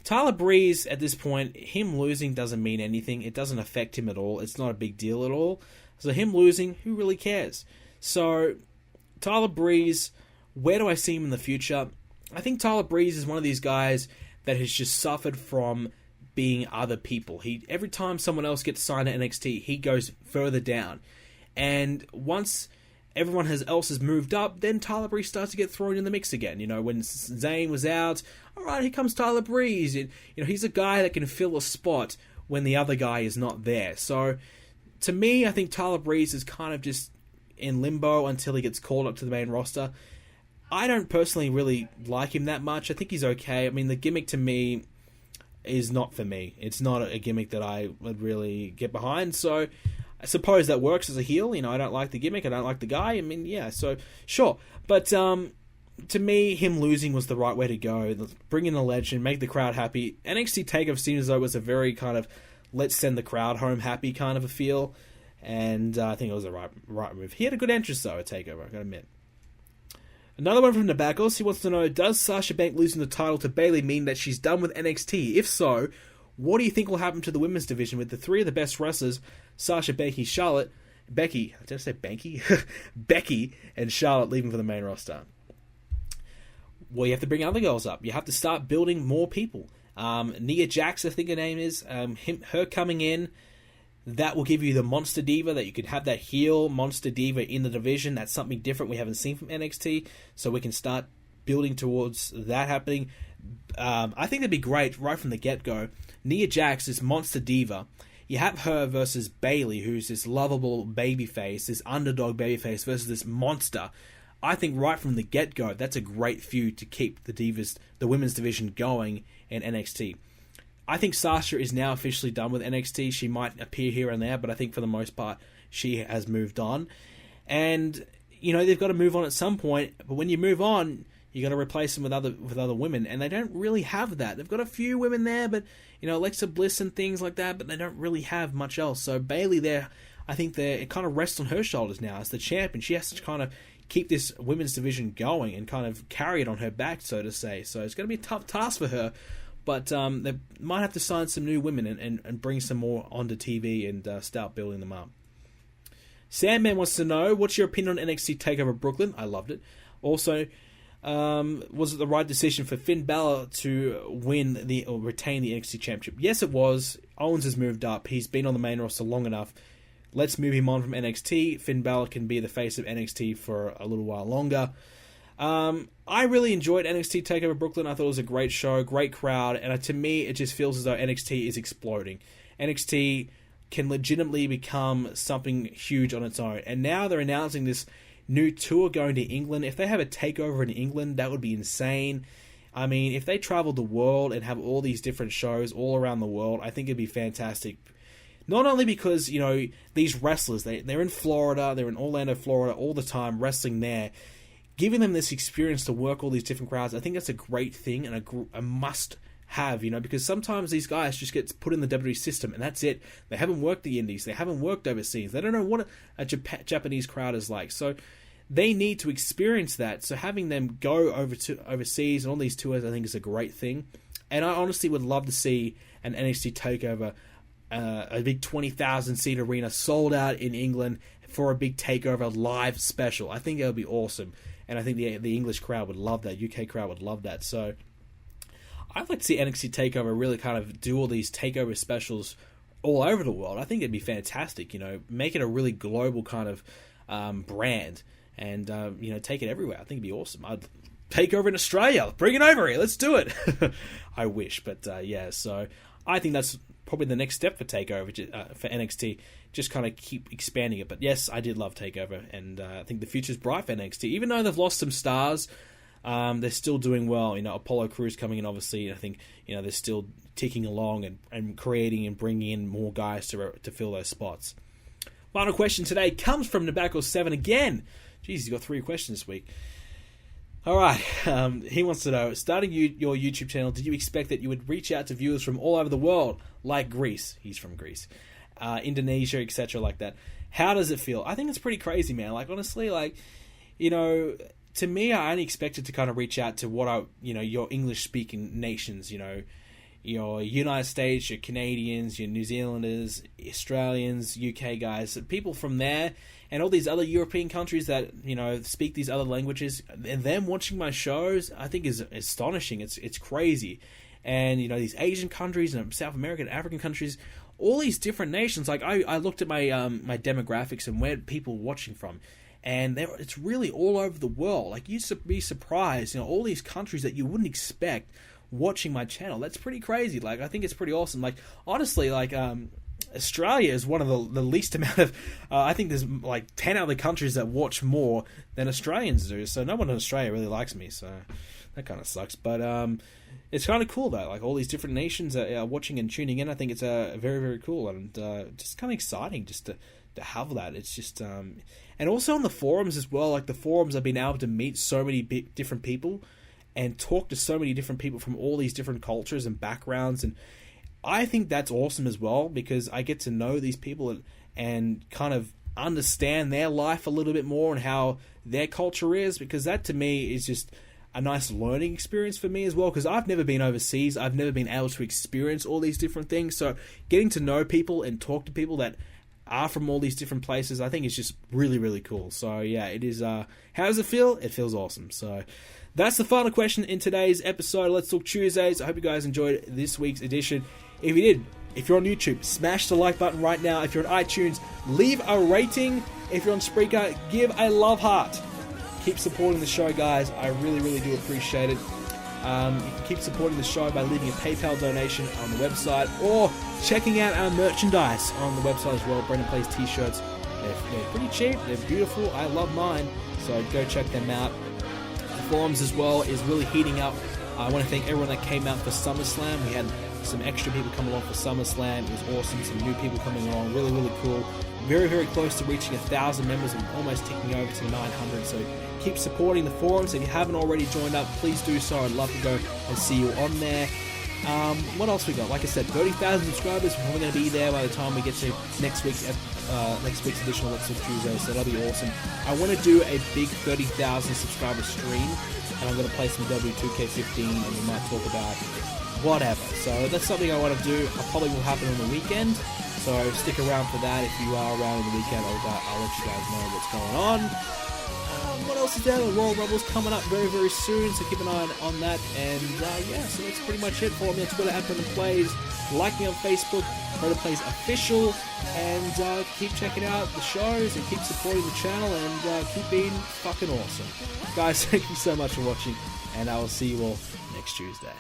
Tyler Breeze, at this point, him losing doesn't mean anything. It doesn't affect him at all. It's not a big deal at all. So him losing, who really cares? So, Tyler Breeze, where do I see him in the future? I think Tyler Breeze is one of these guys that has just suffered from being other people. Every time someone else gets signed to NXT, he goes further down. And once everyone else has moved up, then Tyler Breeze starts to get thrown in the mix again. You know, when Zayn was out, all right, here comes Tyler Breeze. You know, he's a guy that can fill a spot when the other guy is not there. So, to me, I think Tyler Breeze is kind of just in limbo until he gets called up to the main roster. I don't personally really like him that much. I think he's okay. I mean, the gimmick to me is not for me. It's not a gimmick that I would really get behind. So, I suppose that works as a heel. You know, I don't like the gimmick. I don't like the guy. I mean, yeah, so sure. But to me, him losing was the right way to go. Bring in a legend, make the crowd happy. NXT Takeover seems as though it was a very kind of let's send the crowd home happy kind of a feel. And I think it was the right move. He had a good entrance, though, at Takeover, I gotta admit. Another one from Nabakos. He wants to know, does Sasha Banks losing the title to Bayley mean that she's done with NXT? If so, what do you think will happen to the women's division with the three of the best wrestlers, Sasha, Becky, Becky, and Charlotte leaving for the main roster? Well, you have to bring other girls up. You have to start building more people. Nia Jax, I think her name is. Her coming in, that will give you the Monster Diva, that you can have that heel Monster Diva in the division. That's something different we haven't seen from NXT, so we can start building towards that happening. I think that'd be great right from the get-go. Nia Jax, this Monster Diva, you have her versus Bayley, who's this lovable babyface, this underdog babyface, versus this monster. I think right from the get-go, that's a great feud to keep the women's division going in NXT. I think Sasha is now officially done with NXT. She might appear here and there, but I think for the most part, she has moved on. And, you know, they've got to move on at some point, but when you move on, you got to replace them with other women, and they don't really have that. They've got a few women there, but, you know, Alexa Bliss and things like that, but they don't really have much else. So Bayley there, I think it kind of rests on her shoulders now as the champion. She has to kind of keep this women's division going and kind of carry it on her back, so to say. So it's going to be a tough task for her, but they might have to sign some new women and bring some more onto TV and start building them up. Sandman wants to know, what's your opinion on NXT TakeOver Brooklyn? I loved it. Also, was it the right decision for Finn Balor to retain the NXT Championship? Yes, it was. Owens has moved up. He's been on the main roster long enough. Let's move him on from NXT. Finn Balor can be the face of NXT for a little while longer. I really enjoyed NXT TakeOver Brooklyn. I thought it was a great show, great crowd, and to me, it just feels as though NXT is exploding. NXT can legitimately become something huge on its own. And now they're announcing this new tour going to England. If they have a takeover in England, that would be insane. I mean, if they traveled the world and have all these different shows all around the world, I think it'd be fantastic. Not only because, you know, these wrestlers, they're in Florida, they're in Orlando, Florida all the time, wrestling there. Giving them this experience to work all these different crowds, I think that's a great thing and a must-have, you know, because sometimes these guys just get put in the WWE system and that's it. They haven't worked the indies, they haven't worked overseas, they don't know what a Japanese crowd is like, so they need to experience that. So having them go overseas and all these tours, I think is a great thing. And I honestly would love to see an NXT TakeOver a big 20,000 seat arena sold out in England for a big takeover live special. I think that would be awesome, and I think the English crowd would love that. UK crowd would love that. So I'd like to see NXT Takeover really kind of do all these takeover specials all over the world. I think it'd be fantastic. Make it a really global kind of brand, and take it everywhere. I think it'd be awesome. I'd take over in Australia. Bring it over here. Let's do it. I wish, but so I think that's probably the next step for Takeover, for NXT. Just kind of keep expanding it. But yes, I did love Takeover, and I think the future's bright for NXT. Even though they've lost some stars, they're still doing well. Apollo Crews coming in, obviously. I think they're still ticking along and creating and bringing in more guys to fill those spots. Final question today comes from Nabaco7 again. Jeez, he's got 3 questions this week. All right, he wants to know, starting your YouTube channel, did you expect that you would reach out to viewers from all over the world, like Greece? He's from Greece. Indonesia, etc., like that. How does it feel? I think it's pretty crazy, man. Like, honestly, to me, I only expected to kind of reach out to your English-speaking nations, your United States, your Canadians, your New Zealanders, Australians, UK guys, people from there, and all these other European countries that, speak these other languages, and them watching my shows, I think is astonishing. It's crazy. And, these Asian countries and South American, African countries, all these different nations, like, I looked at my my demographics and where people were watching from, and it's really all over the world. Like, you'd be surprised, all these countries that you wouldn't expect watching my channel. That's pretty crazy. Like, I think it's pretty awesome. Like, honestly, Australia is one of the least amount of, I think there's like 10 other countries that watch more than Australians do, so no one in Australia really likes me, so that kind of sucks. But it's kind of cool though, like all these different nations are watching and tuning in. I think it's very, very cool, and just kind of exciting just to have that. It's just and also on the forums as well, like the forums, I've been able to meet so many different people and talk to so many different people from all these different cultures and backgrounds, and I think that's awesome as well, because I get to know these people and kind of understand their life a little bit more and how their culture is, because that to me is just a nice learning experience for me as well, because I've never been overseas. I've never been able to experience all these different things, so getting to know people and talk to people that are from all these different places, I think it's just really, really cool. So yeah, it is. How does it feel? It feels awesome. So that's the final question in today's episode of Let's Talk Tuesdays. I hope you guys enjoyed this week's edition. If you did, if you're on YouTube, smash the like button right now. If you're on iTunes, leave a rating. If you're on Spreaker, give a love heart. Keep supporting the show, guys. I really, really do appreciate it. You can keep supporting the show by leaving a PayPal donation on the website or checking out our merchandise on the website as well. Brendan Plays t-shirts. They're pretty cheap. They're beautiful. I love mine. So go check them out. The forums as well is really heating up. I want to thank everyone that came out for SummerSlam. We had some extra people come along for SummerSlam. It was awesome. Some new people coming along. Really, really cool. Very, very close to reaching 1,000 members and almost ticking over to 900. So keep supporting the forums. If you haven't already joined up, please do so. I'd love to go and see you on there. What else we got? Like I said, 30,000 subscribers. We're probably going to be there by the time we get to next week's edition of Let's Talk Tuesday, so that'll be awesome. I want to do a big 30,000 subscriber stream, and I'm going to play some W2K15, and we might talk about whatever. So that's something I want to do. It probably will happen on the weekend, so stick around for that. If you are around on the weekend, I'll let you guys know what's going on. What else is there? The Royal Rumble's coming up very, very soon, so keep an eye on that. And so that's pretty much it. Follow me on Twitter at Brendan Plays. Like me on Facebook, Brendan Plays Official. And keep checking out the shows and keep supporting the channel and keep being fucking awesome. Guys, thank you so much for watching, and I will see you all next Tuesday.